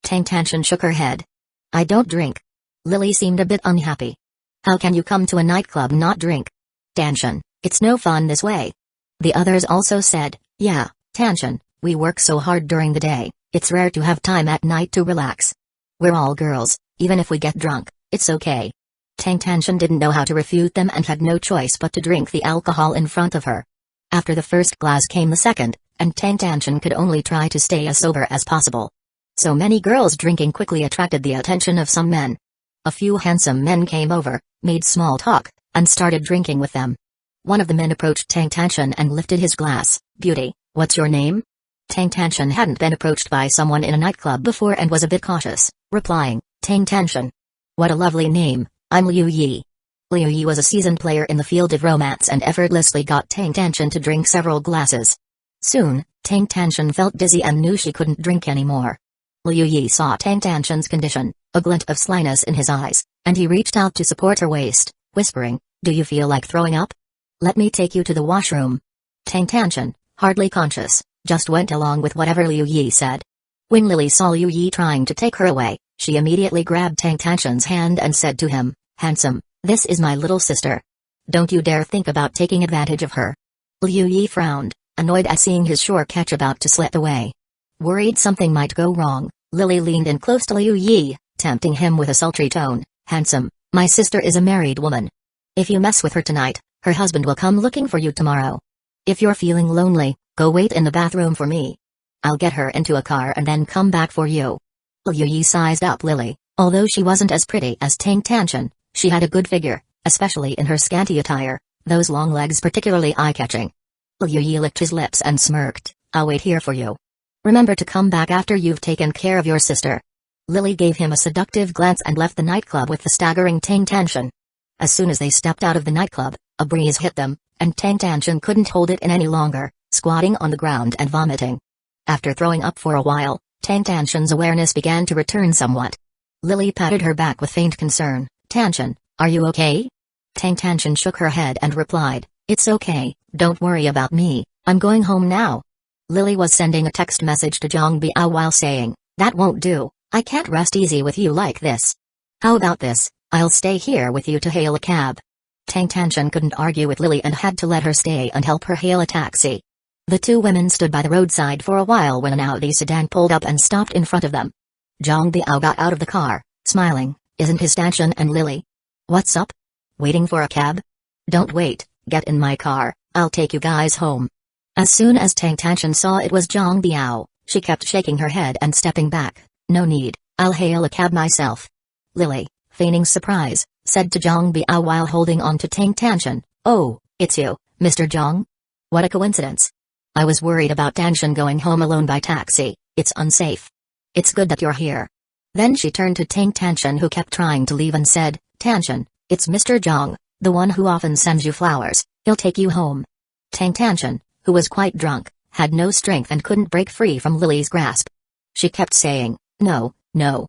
Tang Tanshan shook her head. I don't drink. Lily seemed a bit unhappy. How can you come to a nightclub and not drink? Tanshan, it's no fun this way. The others also said, yeah, Tanshan, we work so hard during the day, it's rare to have time at night to relax. We're all girls, even if we get drunk, it's okay. Tang Tanshan didn't know how to refute them and had no choice but to drink the alcohol in front of her. After the first glass came the second, and Tang Tanshan could only try to stay as sober as possible. So many girls drinking quickly attracted the attention of some men. A few handsome men came over, made small talk, and started drinking with them. One of the men approached Tang Tanshan and lifted his glass. Beauty, what's your name? Tang Tanshan hadn't been approached by someone in a nightclub before and was a bit cautious, replying, Tang Tanshan. What a lovely name, I'm Liu Yi. Liu Yi was a seasoned player in the field of romance and effortlessly got Tang Tanshan to drink several glasses. Soon, Tang Tanshan felt dizzy and knew she couldn't drink anymore. Liu Yi saw Tang Tanshan's condition, a glint of slyness in his eyes, and he reached out to support her waist, whispering, do you feel like throwing up? Let me take you to the washroom. Tang Tanshan, hardly conscious, just went along with whatever Liu Yi said. When Lily saw Liu Yi trying to take her away, she immediately grabbed Tang Tanshan's hand and said to him, handsome, this is my little sister. Don't you dare think about taking advantage of her. Liu Yi frowned, annoyed at seeing his sure catch about to slip away. Worried something might go wrong, Lily leaned in close to Liu Yi, tempting him with a sultry tone, handsome, my sister is a married woman. If you mess with her tonight, her husband will come looking for you tomorrow. If you're feeling lonely, go wait in the bathroom for me. I'll get her into a car and then come back for you. Liu Yi sized up Lily. Although she wasn't as pretty as Tang Tanshan, she had a good figure, especially in her scanty attire, those long legs particularly eye-catching. Liu Yi licked his lips and smirked, I'll wait here for you. Remember to come back after you've taken care of your sister. Lily gave him a seductive glance and left the nightclub with the staggering Tang Tanshan. As soon as they stepped out of the nightclub, a breeze hit them, and Tang Tanshan couldn't hold it in any longer, squatting on the ground and vomiting. After throwing up for a while, Tang Tanshan's awareness began to return somewhat. Lily patted her back with faint concern, Tanshan, are you okay? Tang Tanshan shook her head and replied, it's okay, don't worry about me, I'm going home now. Lily was sending a text message to Zhang Biao while saying, that won't do, I can't rest easy with you like this. How about this, I'll stay here with you to hail a cab. Tang Tanshan couldn't argue with Lily and had to let her stay and help her hail a taxi. The two women stood by the roadside for a while when an Audi sedan pulled up and stopped in front of them. Zhang Biao got out of the car, smiling, isn't his Tanshan and Lily? What's up? Waiting for a cab? Don't wait, get in my car, I'll take you guys home. As soon as Tang Tanshan saw it was Zhang Biao, she kept shaking her head and stepping back, no need, I'll hail a cab myself. Lily, feigning surprise, said to Zhang Biao while holding on to Tang Tanshan, oh, it's you, Mr. Zhang? What a coincidence. I was worried about Tanshan going home alone by taxi, it's unsafe. It's good that you're here. Then she turned to Tang Tanshan who kept trying to leave and said, Tanshan, it's Mr. Zhang, the one who often sends you flowers, he'll take you home. Tang Tanshan, who was quite drunk, had no strength and couldn't break free from Lily's grasp. She kept saying, no, no.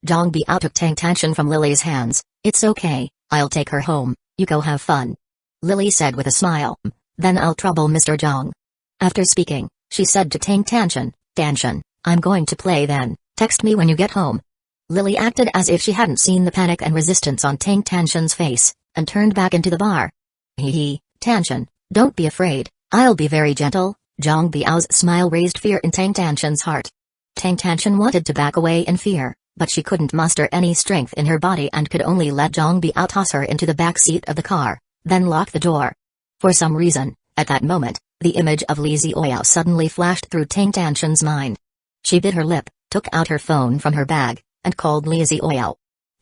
Zhang Biao took Tang Tanshan from Lily's hands, it's okay, I'll take her home, you go have fun. Lily said with a smile, then I'll trouble Mr. Zhang. After speaking, she said to Tang Tanshan, Tanshan, I'm going to play then, text me when you get home. Lily acted as if she hadn't seen the panic and resistance on Tang Tanshan's face, and turned back into the bar. Hee, Tanshan, don't be afraid, I'll be very gentle. Zhang Biao's smile raised fear in Tang Tanshan's heart. Tang Tanshan wanted to back away in fear, but she couldn't muster any strength in her body and could only let Zhang Biao toss her into the back seat of the car, then lock the door. For some reason, at that moment, the image of Li Zioyao suddenly flashed through Tang Tanshan's mind. She bit her lip, took out her phone from her bag, and called Li Zioyao.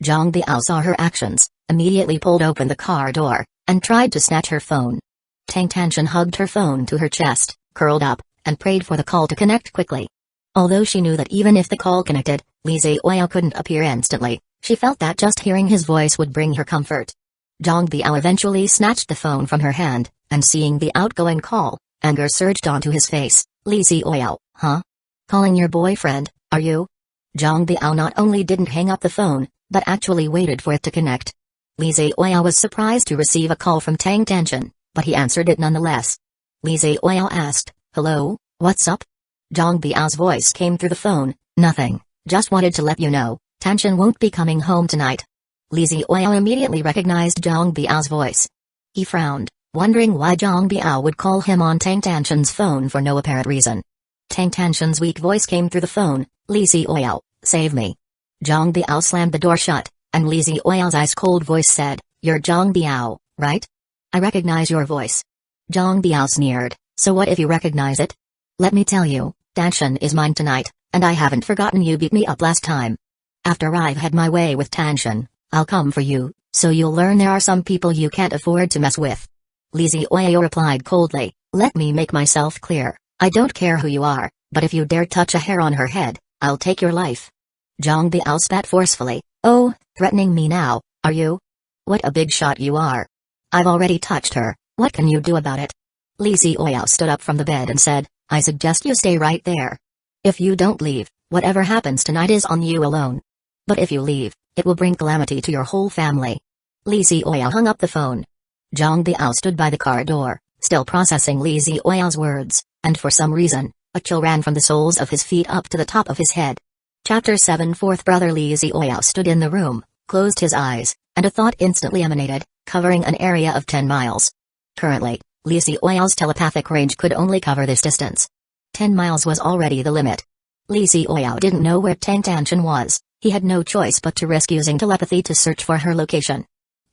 Zhang Biao saw her actions, immediately pulled open the car door, and tried to snatch her phone. Tang Tanshan hugged her phone to her chest, curled up, and prayed for the call to connect quickly. Although she knew that even if the call connected, Li Zioyao couldn't appear instantly, she felt that just hearing his voice would bring her comfort. Zhang Biao eventually snatched the phone from her hand, and seeing the outgoing call, anger surged onto his face. Li Zioyao, huh? Calling your boyfriend, are you? Zhang Biao not only didn't hang up the phone, but actually waited for it to connect. Li Zioyao was surprised to receive a call from Tang Tanshan, but he answered it nonetheless. Li Zioyao asked, hello, what's up? Zhang Biao's voice came through the phone, nothing, Just wanted to let you know, Tanshan won't be coming home tonight. Li Ziao immediately recognized Zhang Biao's voice. He frowned, wondering why Zhang Biao would call him on Tang Tanshan's phone for no apparent reason. Tang Tanshan's weak voice came through the phone, Li Ziao, save me. Zhang Biao slammed the door shut, and Li Ziao's ice-cold voice said, You're Zhang Biao, right? I recognize your voice. Zhang Biao sneered, so what if you recognize it? Let me tell you, Tanshan is mine tonight, and I haven't forgotten you beat me up last time. After I've had my way with Tanshan, I'll come for you, so you'll learn there are some people you can't afford to mess with. Li Ziao replied coldly, Let me make myself clear, I don't care who you are, but if you dare touch a hair on her head, I'll take your life. Zhang Biao spat forcefully, Oh, threatening me now, are you? What a big shot you are. I've already touched her, what can you do about it? Li Ziao stood up from the bed and said, I suggest you stay right there. If you don't leave, whatever happens tonight is on you alone. But if you leave, it will bring calamity to your whole family. Li Ziao hung up the phone. Zhang Biao stood by the car door, still processing Li Ziao's words, and for some reason, a chill ran from the soles of his feet up to the top of his head. Chapter 7 Fourth brother Li Ziao stood in the room, closed his eyes, and a thought instantly emanated, covering an area of 10 miles. Currently, Li Ziao's telepathic range could only cover this distance. 10 miles was already the limit. Li Ziao didn't know where Tang Tanshan was, he had no choice but to risk using telepathy to search for her location.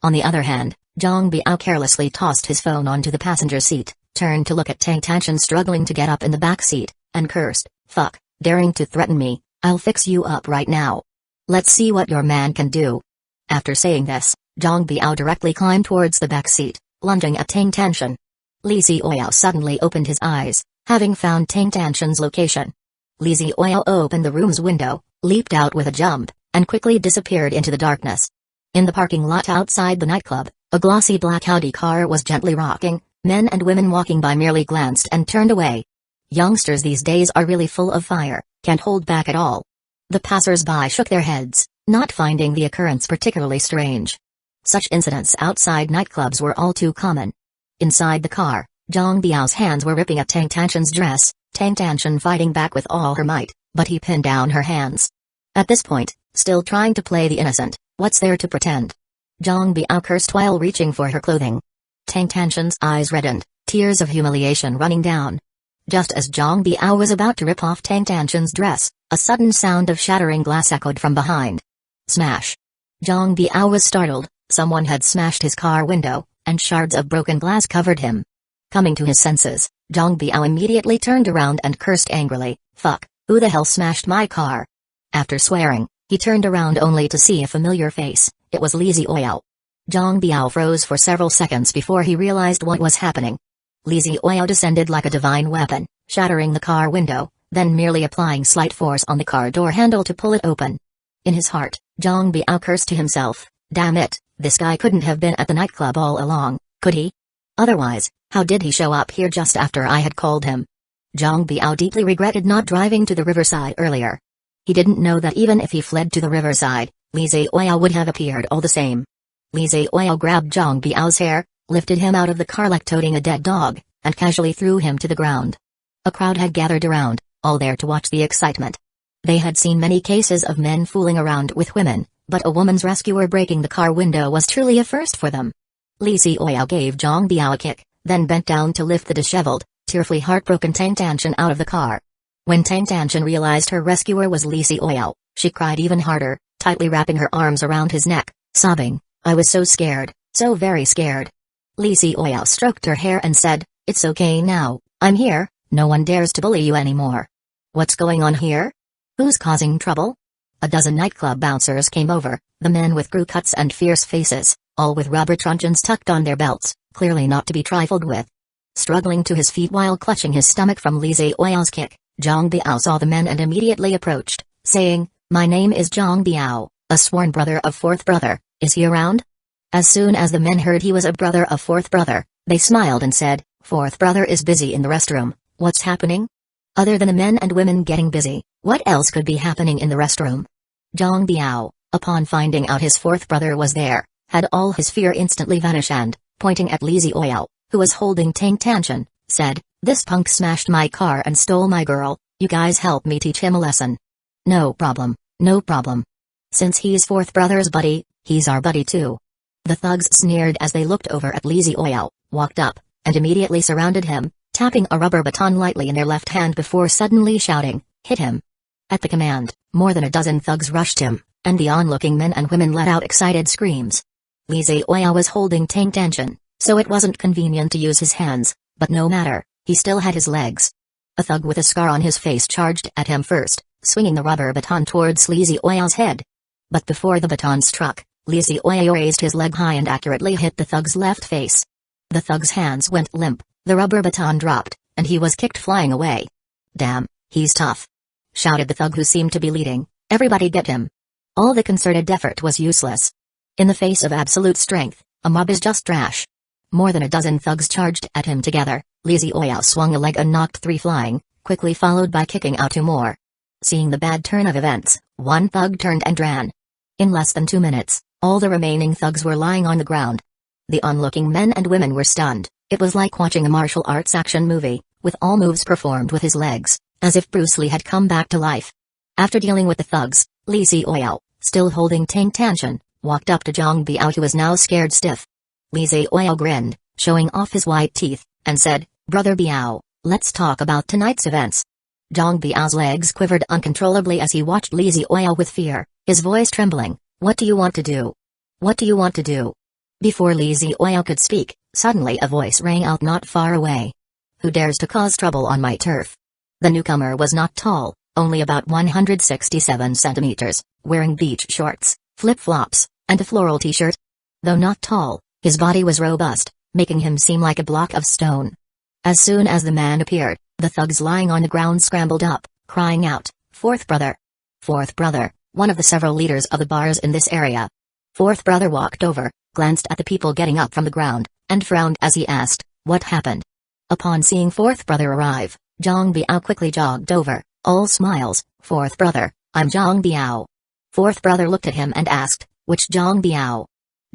On the other hand, Zhang Biao carelessly tossed his phone onto the passenger seat, turned to look at Tang Tanshan struggling to get up in the back seat, and cursed, Fuck, daring to threaten me, I'll fix you up right now. Let's see what your man can do. After saying this, Zhang Biao directly climbed towards the back seat, lunging at Tang Tanshan. Li Ziao suddenly opened his eyes, having found Tang Tanshan's location. Li Ziao opened the room's window, leaped out with a jump, and quickly disappeared into the darkness. In the parking lot outside the nightclub, a glossy black Audi car was gently rocking, men and women walking by merely glanced and turned away. Youngsters these days are really full of fire, can't hold back at all. The passers-by shook their heads, not finding the occurrence particularly strange. Such incidents outside nightclubs were all too common. Inside the car, Zhang Biao's hands were ripping at Tang Tanshan's dress, Tang Tanshan fighting back with all her might, but he pinned down her hands. At this point, still trying to play the innocent, what's there to pretend? Zhang Biao cursed while reaching for her clothing. Tang Tanshan's eyes reddened, tears of humiliation running down. Just as Zhang Biao was about to rip off Tang Tanshan's dress, a sudden sound of shattering glass echoed from behind. Smash! Zhang Biao was startled, someone had smashed his car window, and shards of broken glass covered him. Coming to his senses, Zhang Biao immediately turned around and cursed angrily, Fuck, who the hell smashed my car? After swearing, he turned around only to see a familiar face, it was Li Ziao. Zhang Biao froze for several seconds before he realized what was happening. Li Ziao descended like a divine weapon, shattering the car window, then merely applying slight force on the car door handle to pull it open. In his heart, Zhang Biao cursed to himself, damn it, this guy couldn't have been at the nightclub all along, could he? Otherwise, how did he show up here just after I had called him? Zhang Biao deeply regretted not driving to the riverside earlier. He didn't know that even if he fled to the riverside, Li Ziao would have appeared all the same. Li Ziao grabbed Zhang Biao's hair, lifted him out of the car like toting a dead dog, and casually threw him to the ground. A crowd had gathered around, all there to watch the excitement. They had seen many cases of men fooling around with women, but a woman's rescuer breaking the car window was truly a first for them. Li Ziao gave Zhang Biao a kick, then bent down to lift the disheveled, tearfully heartbroken Tang Tanshan out of the car. When Tang Tanshan realized her rescuer was Li Ziao, she cried even harder, tightly wrapping her arms around his neck, sobbing, I was so scared, so very scared. Li Ziao stroked her hair and said, It's okay now, I'm here, no one dares to bully you anymore. What's going on here? Who's causing trouble? A dozen nightclub bouncers came over, the men with crew cuts and fierce faces, all with rubber truncheons tucked on their belts, clearly not to be trifled with. Struggling to his feet while clutching his stomach from Li Ziao's kick, Zhang Biao saw the men and immediately approached, saying, My name is Zhang Biao, a sworn brother of fourth brother, is he around? As soon as the men heard he was a brother of fourth brother, they smiled and said, Fourth brother is busy in the restroom, what's happening? Other than the men and women getting busy, what else could be happening in the restroom? Zhang Biao, upon finding out his fourth brother was there, had all his fear instantly vanish and, pointing at Li Ziao, who was holding Tang Tanshan, said, This punk smashed my car and stole my girl, you guys help me teach him a lesson. No problem, no problem. Since he's fourth brother's buddy, he's our buddy too. The thugs sneered as they looked over at Li Ziao, walked up, and immediately surrounded him, tapping a rubber baton lightly in their left hand before suddenly shouting, "Hit him!" At the command, more than a dozen thugs rushed him, and the onlooking men and women let out excited screams. Li Ziao was holding Tang Tanshan, so it wasn't convenient to use his hands, but no matter, he still had his legs. A thug with a scar on his face charged at him first, swinging the rubber baton towards Li Ziao's head. But before the baton struck, Li Ziao raised his leg high and accurately hit the thug's left face. The thug's hands went limp, the rubber baton dropped, and he was kicked flying away. "Damn, he's tough!" shouted the thug who seemed to be leading. "Everybody get him!" All the concerted effort was useless. In the face of absolute strength, a mob is just trash. More than a dozen thugs charged at him together. Li Ziao swung a leg and knocked 3 flying, quickly followed by kicking out 2 more. Seeing the bad turn of events, one thug turned and ran. In less than 2 minutes, all the remaining thugs were lying on the ground. The onlooking men and women were stunned. It was like watching a martial arts action movie, with all moves performed with his legs, as if Bruce Lee had come back to life. After dealing with the thugs, Li Ziao, still holding Tang Tanshan, walked up to Zhang Biao, who was now scared stiff. Li Ziao grinned, showing off his white teeth, and said, "Brother Biao, let's talk about tonight's events." Zhang Biao's legs quivered uncontrollably as he watched Li Ziao with fear, his voice trembling. "What do you want to do? What do you want to do?" Before Li Ziao could speak, suddenly a voice rang out not far away. "Who dares to cause trouble on my turf?" The newcomer was not tall, only about 167 centimeters, wearing beach shorts, flip-flops, and a floral t-shirt. Though not tall, his body was robust, making him seem like a block of stone. As soon as the man appeared, the thugs lying on the ground scrambled up, crying out, "Fourth brother! Fourth brother!" One of the several leaders of the bars in this area. Fourth brother walked over, glanced at the people getting up from the ground, and frowned as he asked, "What happened?" Upon seeing fourth brother arrive, Zhang Biao quickly jogged over, all smiles. "Fourth brother, I'm Zhang Biao." Fourth brother looked at him and asked, "Which Zhang Biao?"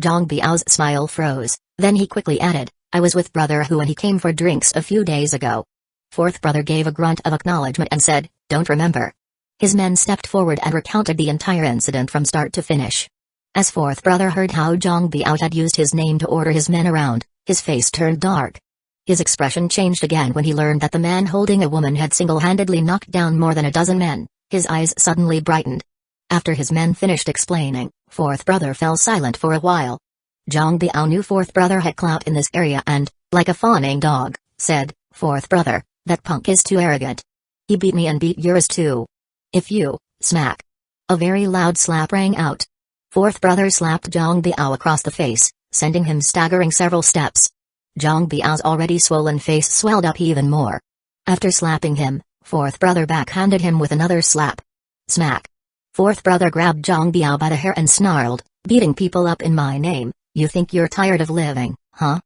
Zhang Biao's smile froze, then he quickly added, "I was with brother Hu and he came for drinks a few days ago." Fourth brother gave a grunt of acknowledgement and said, "Don't remember." His men stepped forward and recounted the entire incident from start to finish. As fourth brother heard how Zhang Biao had used his name to order his men around, his face turned dark. His expression changed again when he learned that the man holding a woman had single-handedly knocked down more than a dozen men. His eyes suddenly brightened. After his men finished explaining, fourth brother fell silent for a while. Zhang Biao knew fourth brother had clout in this area and, like a fawning dog, said, "Fourth brother, that punk is too arrogant. He beat me and beat yours too. If you, smack." A very loud slap rang out. Fourth brother slapped Zhang Biao across the face, sending him staggering several steps. Zhang Biao's already swollen face swelled up even more. After slapping him, fourth brother backhanded him with another slap. Smack. Fourth brother grabbed Zhang Biao by the hair and snarled, "Beating people up in my name, you think you're tired of living, huh?"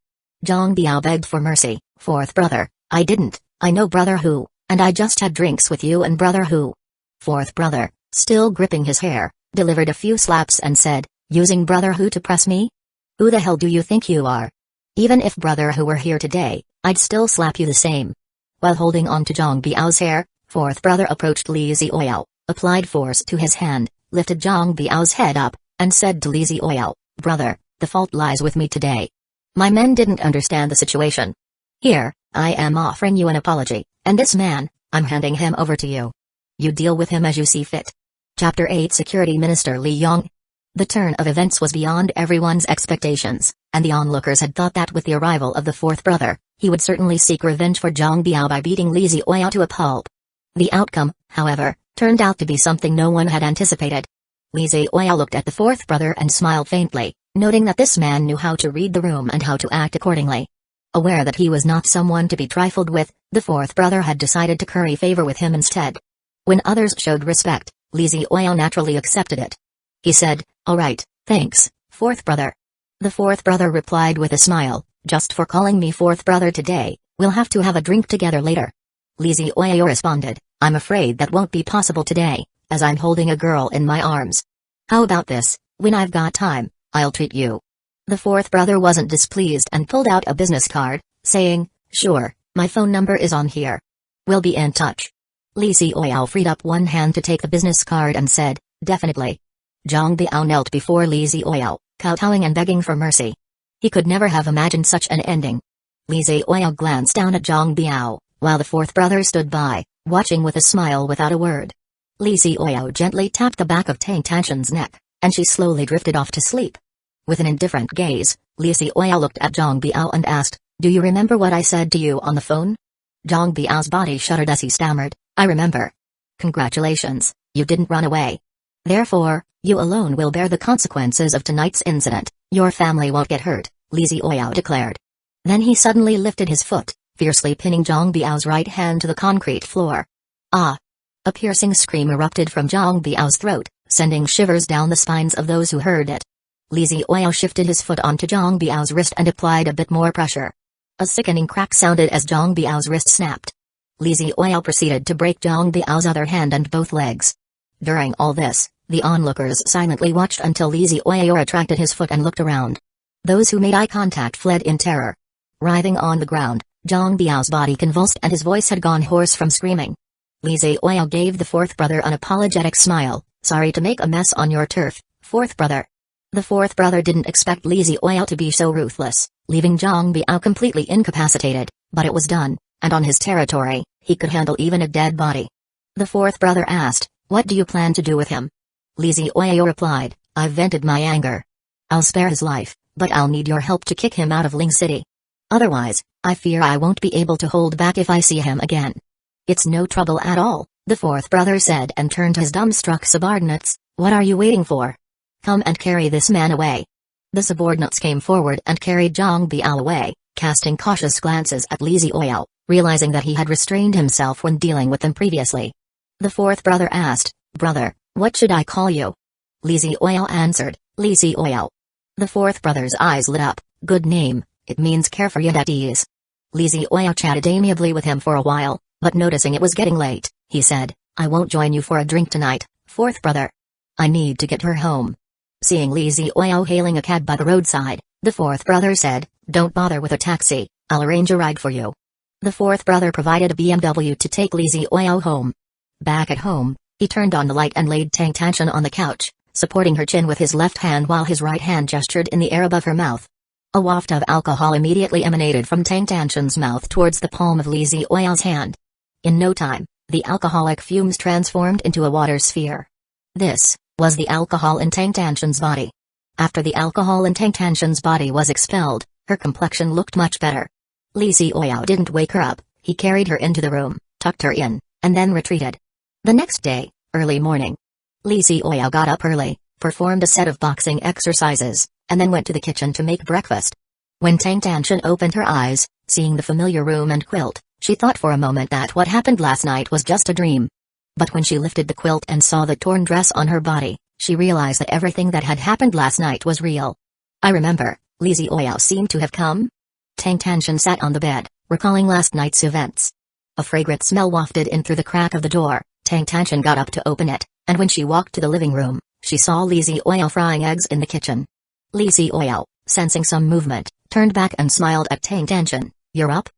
Zhang Biao begged for mercy. "Fourth brother, I didn't, I know brother Hu, and I just had drinks with you and brother Hu." Fourth brother, still gripping his hair, delivered a few slaps and said, "Using brother Hu to press me? Who the hell do you think you are? Even if brother Hu were here today, I'd still slap you the same." While holding on to Zhang Biao's hair, fourth brother approached Li Ziao, applied force to his hand, lifted Zhang Biao's head up, and said to Li Ziao, "Brother, the fault lies with me today. My men didn't understand the situation. Here, I am offering you an apology, and this man, I'm handing him over to you. You deal with him as you see fit." Chapter 8 Security Minister Li Yong. The turn of events was beyond everyone's expectations, and the onlookers had thought that with the arrival of the fourth brother, he would certainly seek revenge for Zhang Biao by beating Li Ziao to a pulp. The outcome, however, turned out to be something no one had anticipated. Li Ziao looked at the fourth brother and smiled faintly, noting that this man knew how to read the room and how to act accordingly. Aware that he was not someone to be trifled with, the fourth brother had decided to curry favor with him instead. When others showed respect, Li Ziao naturally accepted it. He said, "All right, thanks, fourth brother." The fourth brother replied with a smile, "Just for calling me fourth brother today, we'll have to have a drink together later." Li Ziao responded, "I'm afraid that won't be possible today, as I'm holding a girl in my arms. How about this, when I've got time, I'll treat you." The fourth brother wasn't displeased and pulled out a business card, saying, "Sure, my phone number is on here. We'll be in touch." Li Xiaoyao freed up one hand to take the business card and said, "Definitely." Zhang Biao knelt before Li Xiaoyao, kowtowing and begging for mercy. He could never have imagined such an ending. Li Xiaoyao glanced down at Zhang Biao, while the fourth brother stood by, watching with a smile without a word. Li Xiaoyao gently tapped the back of Tang Tanshan's neck, and she slowly drifted off to sleep. With an indifferent gaze, Li Xiaoyao looked at Zhang Biao and asked, "Do you remember what I said to you on the phone?" Zhang Biao's body shuddered as he stammered, "I remember." "Congratulations, you didn't run away. Therefore, you alone will bear the consequences of tonight's incident. Your family won't get hurt," Li Xiaoyao declared. Then he suddenly lifted his foot, fiercely pinning Zhang Biao's right hand to the concrete floor. "Ah!" A piercing scream erupted from Zhang Biao's throat, sending shivers down the spines of those who heard it. Li Xiaoyao shifted his foot onto Zhang Biao's wrist and applied a bit more pressure. A sickening crack sounded as Zhang Biao's wrist snapped. Li Xiaoyao proceeded to break Zhang Biao's other hand and both legs. During all this, the onlookers silently watched until Li Xiaoyao retracted his foot and looked around. Those who made eye contact fled in terror. Writhing on the ground, Zhang Biao's body convulsed and his voice had gone hoarse from screaming. Li Xiaoyao gave the fourth brother an apologetic smile. "Sorry to make a mess on your turf, fourth brother." The fourth brother didn't expect Li Xiaoyao to be so ruthless, leaving Zhang Biao completely incapacitated, but it was done, and on his territory, he could handle even a dead body. The fourth brother asked, "What do you plan to do with him?" Li Xiaoyao replied, "I've vented my anger. I'll spare his life, but I'll need your help to kick him out of Ling City. Otherwise, I fear I won't be able to hold back if I see him again." "It's no trouble at all," the fourth brother said and turned to his dumbstruck subordinates, "What are you waiting for? Come and carry this man away." The subordinates came forward and carried Zhang Biao away, casting cautious glances at Li Xiaoyao, realizing that he had restrained himself when dealing with them previously. The fourth brother asked, "Brother, what should I call you?" Li Xiaoyao answered, "Li Xiaoyao." The fourth brother's eyes lit up. "Good name, it means carefree and at ease." Li Xiaoyao chatted amiably with him for a while, but noticing it was getting late, he said, "I won't join you for a drink tonight, fourth brother. I need to get her home." Seeing Li Xiaoyao hailing a cab by the roadside, the fourth brother said, "Don't bother with a taxi, I'll arrange a ride for you." The fourth brother provided a BMW to take Li Xiaoyao home. Back at home, he turned on the light and laid Tang Tanshan on the couch, supporting her chin with his left hand while his right hand gestured in the air above her mouth. A waft of alcohol immediately emanated from Tang Tanshan's mouth towards the palm of Li Xiaoyao's hand. In no time, the alcoholic fumes transformed into a water sphere. This was the alcohol in Tang Tanshan's body. After the alcohol in Tang Tanshan's body was expelled, her complexion looked much better. Li Xiaoyao didn't wake her up, he carried her into the room, tucked her in, and then retreated. The next day, early morning, Li Xiaoyao got up early, performed a set of boxing exercises, and then went to the kitchen to make breakfast. When Tang Tanshan opened her eyes, seeing the familiar room and quilt, she thought for a moment that what happened last night was just a dream. But when she lifted the quilt and saw the torn dress on her body, she realized that everything that had happened last night was real. "I remember, Li Xiaoyao seemed to have come?" Tang Tanshan sat on the bed, recalling last night's events. A fragrant smell wafted in through the crack of the door. Tang Tanshan got up to open it, and when she walked to the living room, she saw Li Xiaoyao frying eggs in the kitchen. Li Xiaoyao, sensing some movement, turned back and smiled at Tang Tanshan. "You're up?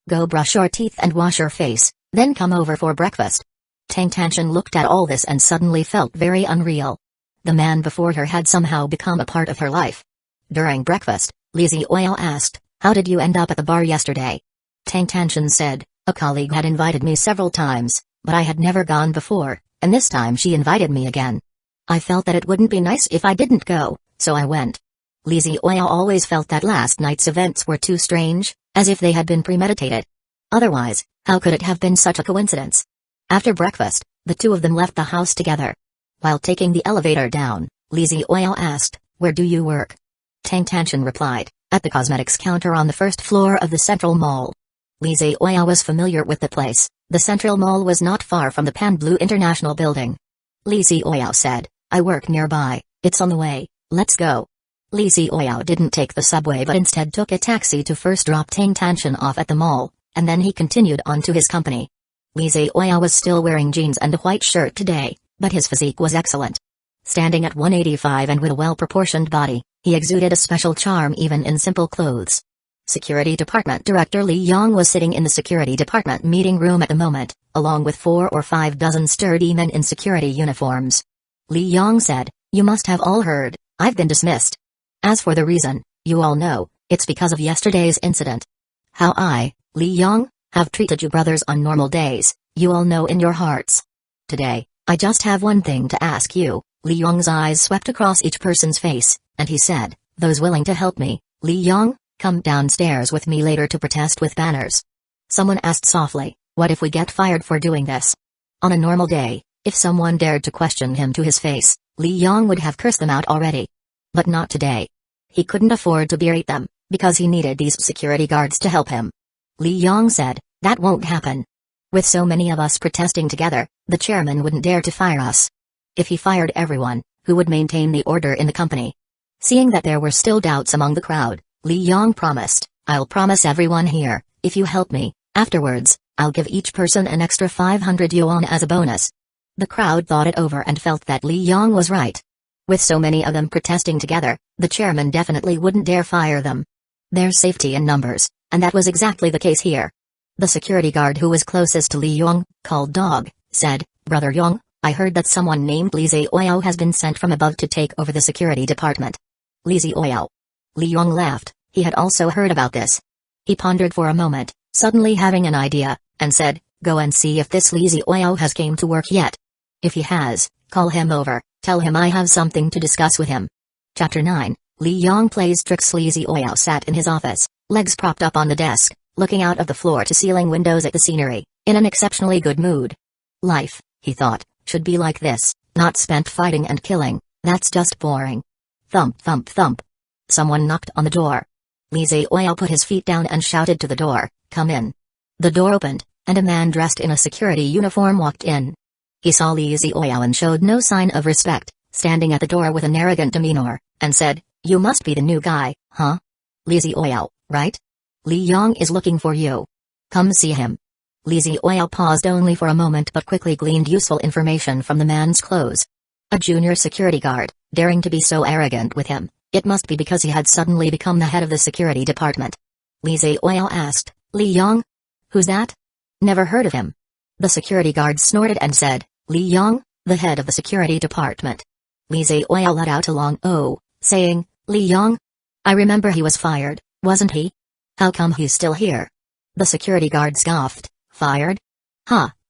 Go brush your teeth and wash your face, then come over for breakfast." Tang Tanshan looked at all this and suddenly felt very unreal. The man before her had somehow become a part of her life. During breakfast, Li Xiaoyao asked, "How did you end up at the bar yesterday?" Tang Tanshan said, "A colleague had invited me several times, but I had never gone before, and this time she invited me again. I felt that it wouldn't be nice if I didn't go, so I went." Li Xiaoyao always felt that last night's events were too strange, as if they had been premeditated. Otherwise, how could it have been such a coincidence? After breakfast, the two of them left the house together. While taking the elevator down, Li Xiaoyao asked, "Where do you work?" Tang Tanshan replied, "At the cosmetics counter on the first floor of the Central Mall." Li Xiaoyao was familiar with the place. The Central Mall was not far from the Pan Blue International Building. Li Xiaoyao said, "I work nearby, it's on the way, let's go." Li Xiaoyao didn't take the subway but instead took a taxi to first drop Tang Tanshan off at the mall, and then he continued on to his company. Li Xiaoyao was still wearing jeans and a white shirt today, but his physique was excellent. Standing at 185 and with a well-proportioned body, he exuded a special charm even in simple clothes. Security Department Director Li Yang was sitting in the Security Department meeting room at the moment, along with 4 or 5 dozen sturdy men in security uniforms. Li Yong said, "You must have all heard, I've been dismissed. As for the reason, you all know, it's because of yesterday's incident. How I, Li Yong, have treated you brothers on normal days, you all know in your hearts. Today, I just have one thing to ask you." Li Yong's eyes swept across each person's face, and he said, "Those willing to help me, Li Yong, come downstairs with me later to protest with banners." Someone asked softly, "What if we get fired for doing this?" On a normal day, if someone dared to question him to his face, Li Yong would have cursed them out already. But not today. He couldn't afford to berate them, because he needed these security guards to help him. Li Yong said, "That won't happen. With so many of us protesting together, the chairman wouldn't dare to fire us. If he fired everyone, who would maintain the order in the company?" Seeing that there were still doubts among the crowd, Li Yong promised, "I'll promise everyone here, if you help me, afterwards, I'll give each person an extra 500 yuan as a bonus." The crowd thought it over and felt that Li Yong was right. With so many of them protesting together, the chairman definitely wouldn't dare fire them. There's safety in numbers, and that was exactly the case here. The security guard who was closest to Li Yong, called Dog, said, "Brother Yong, I heard that someone named Li Zioyao has been sent from above to take over the security department." Li Zioyao. Li Yong laughed, he had also heard about this. He pondered for a moment, suddenly having an idea, and said, "Go and see if this Li Zioyao has came to work yet. If he has, call him over, tell him I have something to discuss with him." Chapter 9, Li Yong plays tricks. Li Zioyao sat in his office, legs propped up on the desk, looking out of the floor-to-ceiling windows at the scenery, in an exceptionally good mood. Life, he thought, should be like this, not spent fighting and killing, that's just boring. Thump thump thump. Someone knocked on the door. Li Zioyao put his feet down and shouted to the door, "Come in." The door opened, and a man dressed in a security uniform walked in. He saw Li Zioyao and showed no sign of respect, standing at the door with an arrogant demeanor, and said, "You must be the new guy, huh? Li Zioyao, right? Li Yong is looking for you. Come see him." Li Zioyao paused only for a moment but quickly gleaned useful information from the man's clothes. A junior security guard, daring to be so arrogant with him, it must be because he had suddenly become the head of the security department. Li Zioyao asked, "Li Yong? Who's that? Never heard of him." The security guard snorted and said, "Li Yong, the head of the security department." Li Zioyao let out a long "oh," saying, "Li Yong? I remember he was fired, wasn't he? How come he's still here?" The security guard scoffed, "Fired?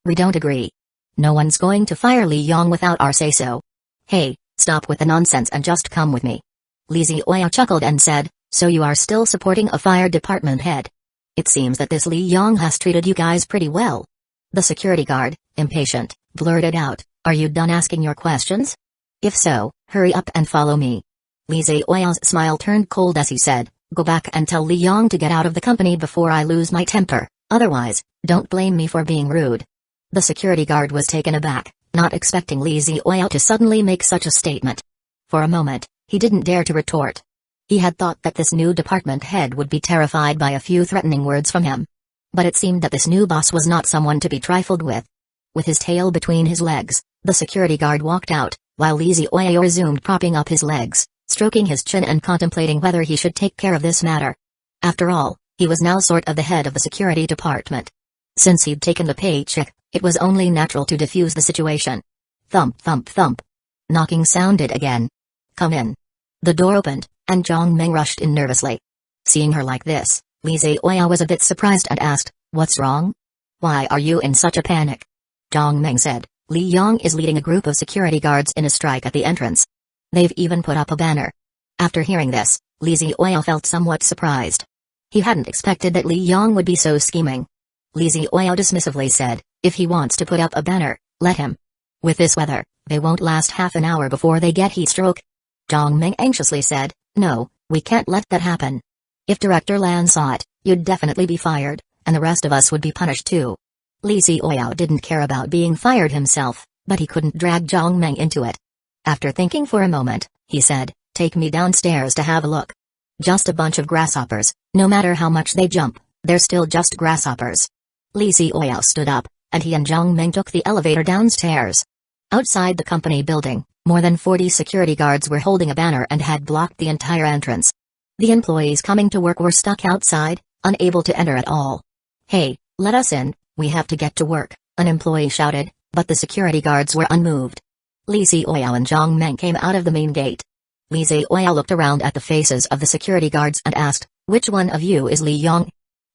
We don't agree. No one's going to fire Li Yong without our say-so. Hey, stop with the nonsense and just come with me." Li Zioyao chuckled and said, "So you are still supporting a fire department head? It seems that this Li Yong has treated you guys pretty well." The security guard, impatient, blurted out, "Are you done asking your questions? If so, hurry up and follow me." Li Zioyao's smile turned cold as he said, "Go back and tell Li Yong to get out of the company before I lose my temper, otherwise, don't blame me for being rude." The security guard was taken aback, not expecting Li Zioyao to suddenly make such a statement. For a moment, he didn't dare to retort. He had thought that this new department head would be terrified by a few threatening words from him. But it seemed that this new boss was not someone to be trifled with. With his tail between his legs, the security guard walked out, while Li Zioyao resumed propping up his legs, stroking his chin and contemplating whether he should take care of this matter. After all, he was now sort of the head of the security department. Since he'd taken the paycheck, it was only natural to defuse the situation. Thump thump thump. Knocking sounded again. "Come in." The door opened, and Zhang Meng rushed in nervously. Seeing her like this, Li Zioyao was a bit surprised and asked, "What's wrong? Why are you in such a panic?" Zhang Meng said, "Li Yong is leading a group of security guards in a strike at the entrance. They've even put up a banner." After hearing this, Li Zioyao felt somewhat surprised. He hadn't expected that Li Yong would be so scheming. Li Zioyao dismissively said, "If he wants to put up a banner, let him. With this weather, they won't last half an hour before they get heat stroke." Zhang Meng anxiously said, "No, we can't let that happen. If Director Lan saw it, you'd definitely be fired, and the rest of us would be punished too." Li Zioyao didn't care about being fired himself, but he couldn't drag Zhang Meng into it. After thinking for a moment, he said, "Take me downstairs to have a look. Just a bunch of grasshoppers, no matter how much they jump, they're still just grasshoppers." Li Zioyao stood up, and he and Zhang Meng took the elevator downstairs. Outside the company building, more than 40 security guards were holding a banner and had blocked the entire entrance. The employees coming to work were stuck outside, unable to enter at all. "Hey, let us in, we have to get to work," an employee shouted, but the security guards were unmoved. Li Xiaoyao and Zhang Meng came out of the main gate. Li Xiaoyao looked around at the faces of the security guards and asked, "Which one of you is Li Yong?"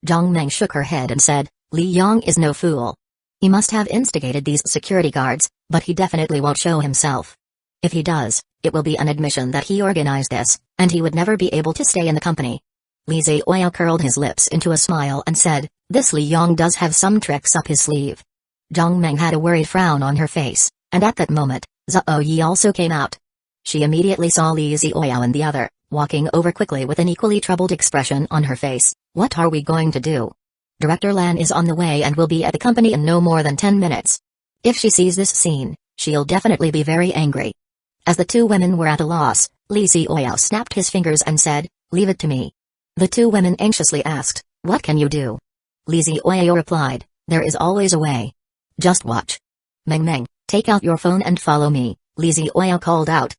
Zhang Meng shook her head and said, "Li Yong is no fool. He must have instigated these security guards, but he definitely won't show himself. If he does, it will be an admission that he organized this, and he would never be able to stay in the company." Li Xiaoyao curled his lips into a smile and said, "This Li Yong does have some tricks up his sleeve." Zhang Meng had a worried frown on her face, and at that moment, Zhao Yi also came out. She immediately saw Li Xiaoyao and the other, walking over quickly with an equally troubled expression on her face. "What are we going to do? Director Lan is on the way and will be at the company in no more than 10 minutes. If she sees this scene, she'll definitely be very angry." As the two women were at a loss, Li Xiaoyao snapped his fingers and said, "Leave it to me." The two women anxiously asked, "What can you do?" Li Xiaoyao replied, "There is always a way. Just watch." "Meng Meng, take out your phone and follow me," Li Xiaoyao called out.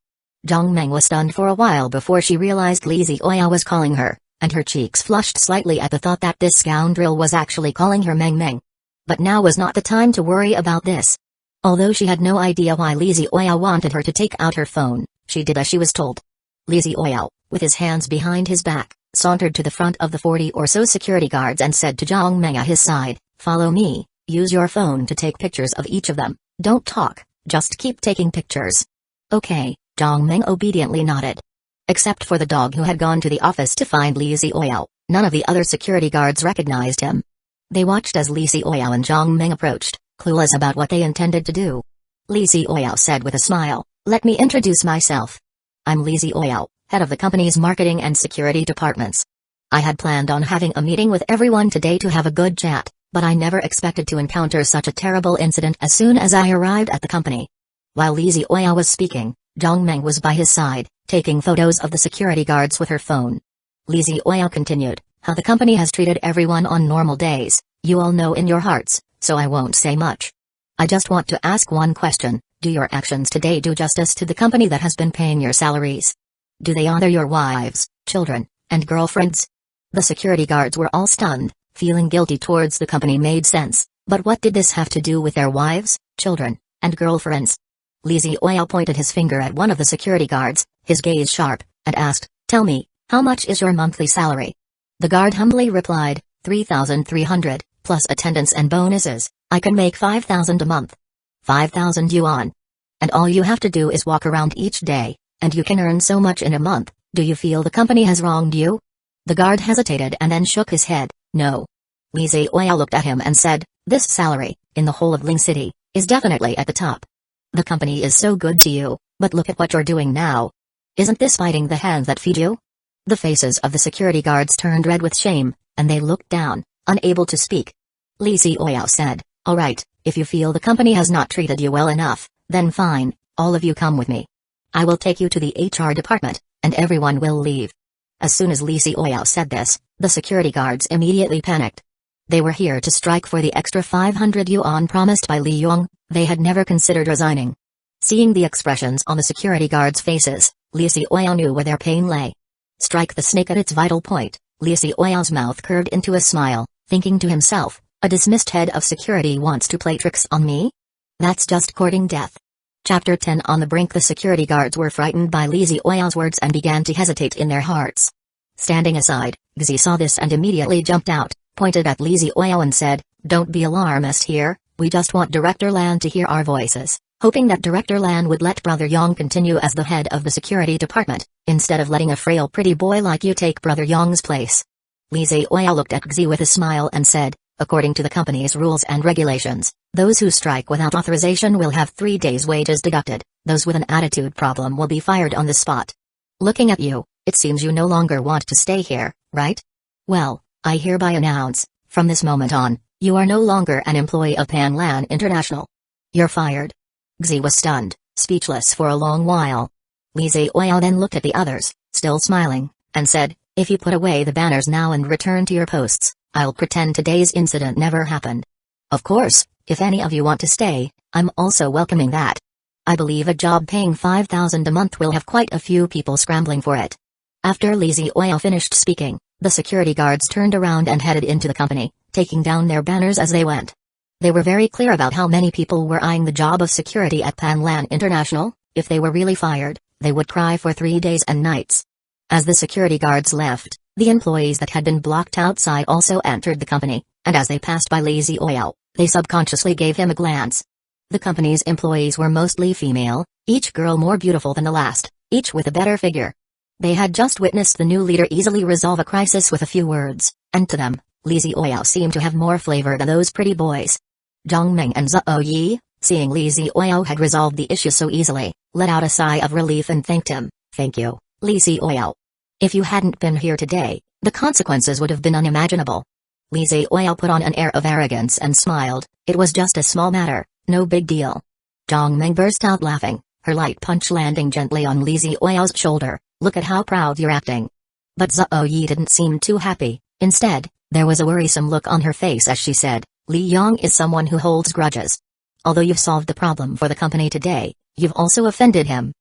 Zhang Meng was stunned for a while before she realized Li Xiaoyao was calling her, and her cheeks flushed slightly at the thought that this scoundrel was actually calling her Meng Meng. But now was not the time to worry about this. Although she had no idea why Li Xiaoyao wanted her to take out her phone, she did as she was told. Li Xiaoyao, with his hands behind his back, sauntered to the front of the 40 or so security guards and said to Zhang Meng at his side, "Follow me, use your phone to take pictures of each of them, don't talk, just keep taking pictures." "Okay," Zhang Meng obediently nodded. Except for the dog who had gone to the office to find Li Xiaoyao, none of the other security guards recognized him. They watched as Li Xiaoyao and Zhang Meng approached, clueless about what they intended to do. Li Xiaoyao said with a smile, "Let me introduce myself. I'm Li Xiaoyao, head of the company's marketing and security departments. I had planned on having a meeting with everyone today to have a good chat, but I never expected to encounter such a terrible incident as soon as I arrived at the company." While Li Xiaoyao was speaking, Zhang Meng was by his side, taking photos of the security guards with her phone. Li Xiaoyao continued, "How the company has treated everyone on normal days, you all know in your hearts, so I won't say much. I just want to ask one question, do your actions today do justice to the company that has been paying your salaries? Do they honor your wives, children, and girlfriends?" The security guards were all stunned. Feeling guilty towards the company made sense, but what did this have to do with their wives, children, and girlfriends? Li Xiaoyao pointed his finger at one of the security guards, his gaze sharp, and asked, "Tell me, how much is your monthly salary?" The guard humbly replied, 3,300, plus attendance and bonuses, I can make 5,000 a month. 5,000 yuan. And all you have to do is walk around each day, and you can earn so much in a month. Do you feel the company has wronged you? The guard hesitated and then shook his head, no. Li Xiaoyao looked at him and said, "This salary, in the whole of Ling City, is definitely at the top. The company is so good to you, but look at what you're doing now. Isn't this fighting the hands that feed you?" The faces of the security guards turned red with shame, and they looked down, unable to speak. Li Xiaoyao said, "All right, if you feel the company has not treated you well enough, then fine, all of you come with me. I will take you to the HR department, and everyone will leave." As soon as Li Xiaoyao said this, the security guards immediately panicked. They were here to strike for the extra 500 yuan promised by Li Yong. They had never considered resigning. Seeing the expressions on the security guards' faces, Li Xiaoyao knew where their pain lay. Strike the snake at its vital point. Li Xiaoyao's mouth curved into a smile, thinking to himself, a dismissed head of security wants to play tricks on me? That's just courting death. Chapter 10. On the brink. The security guards were frightened by Li Xiaoyao's words and began to hesitate in their hearts. Standing aside, Xi saw this and immediately jumped out, pointed at Li Xiaoyao and said, "Don't be alarmist here, we just want Director Lan to hear our voices," hoping that Director Lan would let Brother Yang continue as the head of the security department, instead of letting a frail pretty boy like you take Brother Yang's place. Li Xiaoyao looked at Xi with a smile and said, "According to the company's rules and regulations, those who strike without authorization will have 3 days' wages deducted, those with an attitude problem will be fired on the spot. Looking at you, it seems you no longer want to stay here, right? Well, I hereby announce, from this moment on, you are no longer an employee of Pan Lan International. You're fired." Xi was stunned, speechless for a long while. Li Xiaoyao then looked at the others, still smiling, and said, "If you put away the banners now and return to your posts, I'll pretend today's incident never happened. Of course, if any of you want to stay, I'm also welcoming that. I believe a job paying 5,000 a month will have quite a few people scrambling for it." After Li Xiaoyao finished speaking, the security guards turned around and headed into the company, taking down their banners as they went. They were very clear about how many people were eyeing the job of security at Panlan International. If they were really fired, they would cry for 3 days and nights. As the security guards left, the employees that had been blocked outside also entered the company, and as they passed by Li Zioyao, they subconsciously gave him a glance. The company's employees were mostly female, each girl more beautiful than the last, each with a better figure. They had just witnessed the new leader easily resolve a crisis with a few words, and to them, Li Zioyao seemed to have more flavor than those pretty boys. Zhang Ming and Zhou Yi, seeing Li Zioyao had resolved the issue so easily, let out a sigh of relief and thanked him. "Thank you, Li Zioyao. If you hadn't been here today, the consequences would have been unimaginable." Li Zioyao put on an air of arrogance and smiled. "It was just a small matter, no big deal." Zhang Ming burst out laughing, her light punch landing gently on Li Zioyao's shoulder. "Look at how proud you're acting." But Zhou Yi didn't seem too happy. Instead, there was a worrisome look on her face as she said, "Li Yang is someone who holds grudges. Although you've solved the problem for the company today, you've also offended him."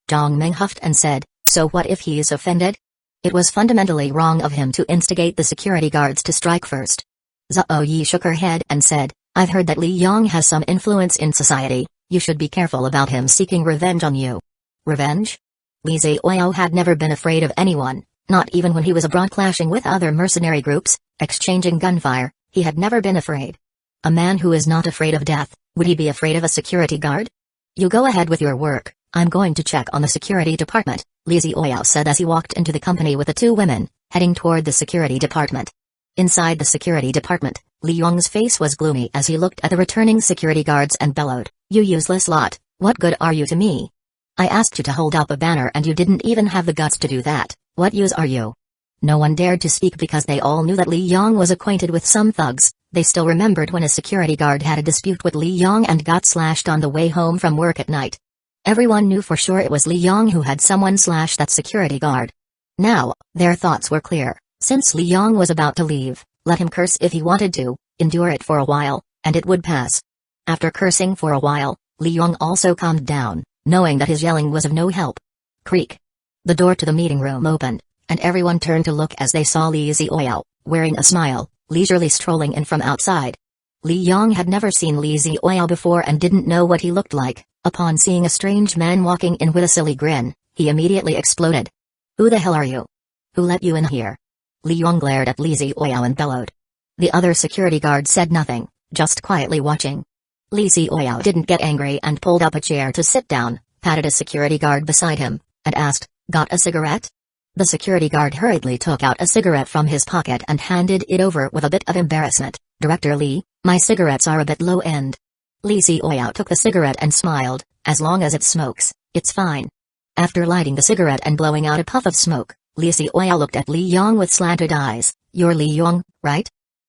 Zhang Ming huffed and said, "So what if he is offended? It was fundamentally wrong of him to instigate the security guards to strike first." Zhou Yi shook her head and said, "I've heard that Li Yang has some influence in society. You should be careful about him seeking revenge on you." Revenge? Li Zioyao had never been afraid of anyone, not even when he was abroad clashing with other mercenary groups, exchanging gunfire. He had never been afraid. A man who is not afraid of death, would he be afraid of a security guard? "You go ahead with your work, I'm going to check on the security department," Li Zioyao said as he walked into the company with the two women, heading toward the security department. Inside the security department, Li Yong's face was gloomy as he looked at the returning security guards and bellowed, "You useless lot, what good are you to me? I asked you to hold up a banner and you didn't even have the guts to do that. What use are you?" No one dared to speak because they all knew that Li Yang was acquainted with some thugs. They still remembered when a security guard had a dispute with Li Yang and got slashed on the way home from work at night. Everyone knew for sure it was Li Yang who had someone slash that security guard. Now, their thoughts were clear. Since Li Yang was about to leave, let him curse if he wanted to, endure it for a while, and it would pass. After cursing for a while, Li Yang also calmed down, knowing that his yelling was of no help. Creak. The door to the meeting room opened, and everyone turned to look as they saw Li Zioyao, wearing a smile, leisurely strolling in from outside. Li Yang had never seen Li Zioyao before and didn't know what he looked like. Upon seeing a strange man walking in with a silly grin, he immediately exploded. "Who the hell are you? Who let you in here?" Li Yang glared at Li Zioyao and bellowed. The other security guard said nothing, just quietly watching. Li Zioyao didn't get angry and pulled up a chair to sit down, patted a security guard beside him, and asked, "Got a cigarette?" The security guard hurriedly took out a cigarette from his pocket and handed it over with a bit of embarrassment. "Director Li, my cigarettes are a bit low-end." Li Zioyao took the cigarette and smiled, "As long as it smokes, it's fine." After lighting the cigarette and blowing out a puff of smoke, Li Zioyao looked at Li Yang with slanted eyes. "You're Li Yang, right?"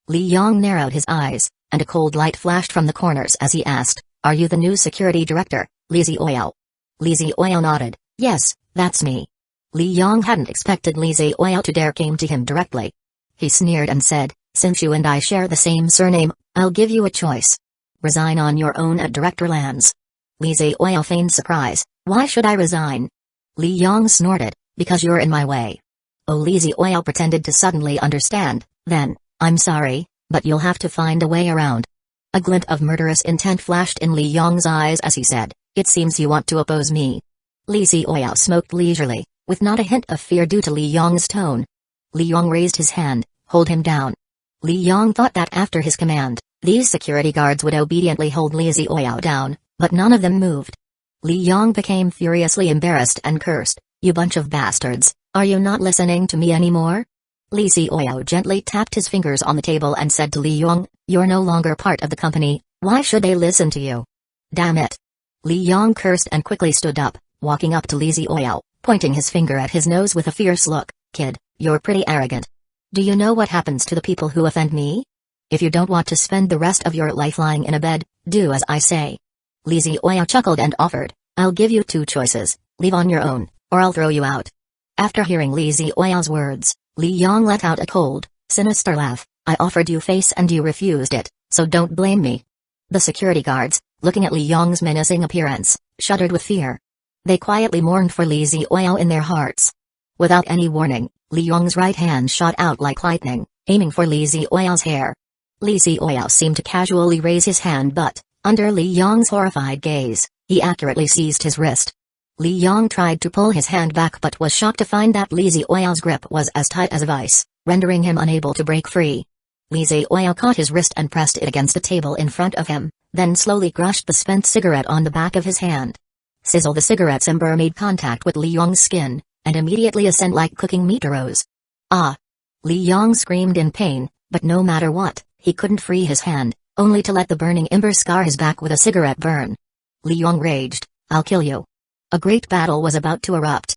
Li Yang narrowed his eyes, and a cold light flashed from the corners as he asked, "Are you the new security director, Li Zioyao?" Li Zioyao nodded, "Yes, that's me." Li Yang hadn't expected Li Zioyao to dare came to him directly. He sneered and said, "Since you and I share the same surname, I'll give you a choice. Resign on your own at Director Lands." Li Zioyao feigned surprise. "Why should I resign?" Li Yang snorted, "Because you're in my way." Oh, Li Zioyao pretended to suddenly understand, then, "I'm sorry, but you'll have to find a way around." A glint of murderous intent flashed in Li Yang's eyes as he said, "It seems you want to oppose me." Li Zioyao smoked leisurely, with not a hint of fear due to Li Yang's tone. Li Yang raised his hand, "Hold him down." Li Yang thought that after his command, these security guards would obediently hold Li Zioyao down, but none of them moved. Li Yang became furiously embarrassed and cursed, "You bunch of bastards, are you not listening to me anymore?" Li Zioyao gently tapped his fingers on the table and said to Li Yang, "You're no longer part of the company, why should they listen to you?" "Damn it." Li Yang cursed and quickly stood up, walking up to Li Zioyao, pointing his finger at his nose with a fierce look. "Kid, you're pretty arrogant. Do you know what happens to the people who offend me? If you don't want to spend the rest of your life lying in a bed, do as I say." Li Zioyao chuckled and offered, "I'll give you two choices, leave on your own, or I'll throw you out." After hearing Li Zioyao's words, Li Yang let out a cold, sinister laugh. "I offered you face and you refused it, so don't blame me." The security guards, looking at Li Yang's menacing appearance, shuddered with fear. They quietly mourned for Li Zioyao in their hearts. Without any warning, Li Yang's right hand shot out like lightning, aiming for Li Zioyao's hair. Li Xiaoyao seemed to casually raise his hand, but, under Li Yong's horrified gaze, he accurately seized his wrist. Li Yong tried to pull his hand back but was shocked to find that Li Xiaoyao's grip was as tight as a vice, rendering him unable to break free. Li Xiaoyao caught his wrist and pressed it against the table in front of him, then slowly crushed the spent cigarette on the back of his hand. Sizzle! The cigarette's ember made contact with Li Yong's skin, and immediately a scent like cooking meat arose. Ah! Li Yong screamed in pain, but no matter what, he couldn't free his hand, only to let the burning ember scar his back with a cigarette burn. Li Yong raged, "I'll kill you." A great battle was about to erupt.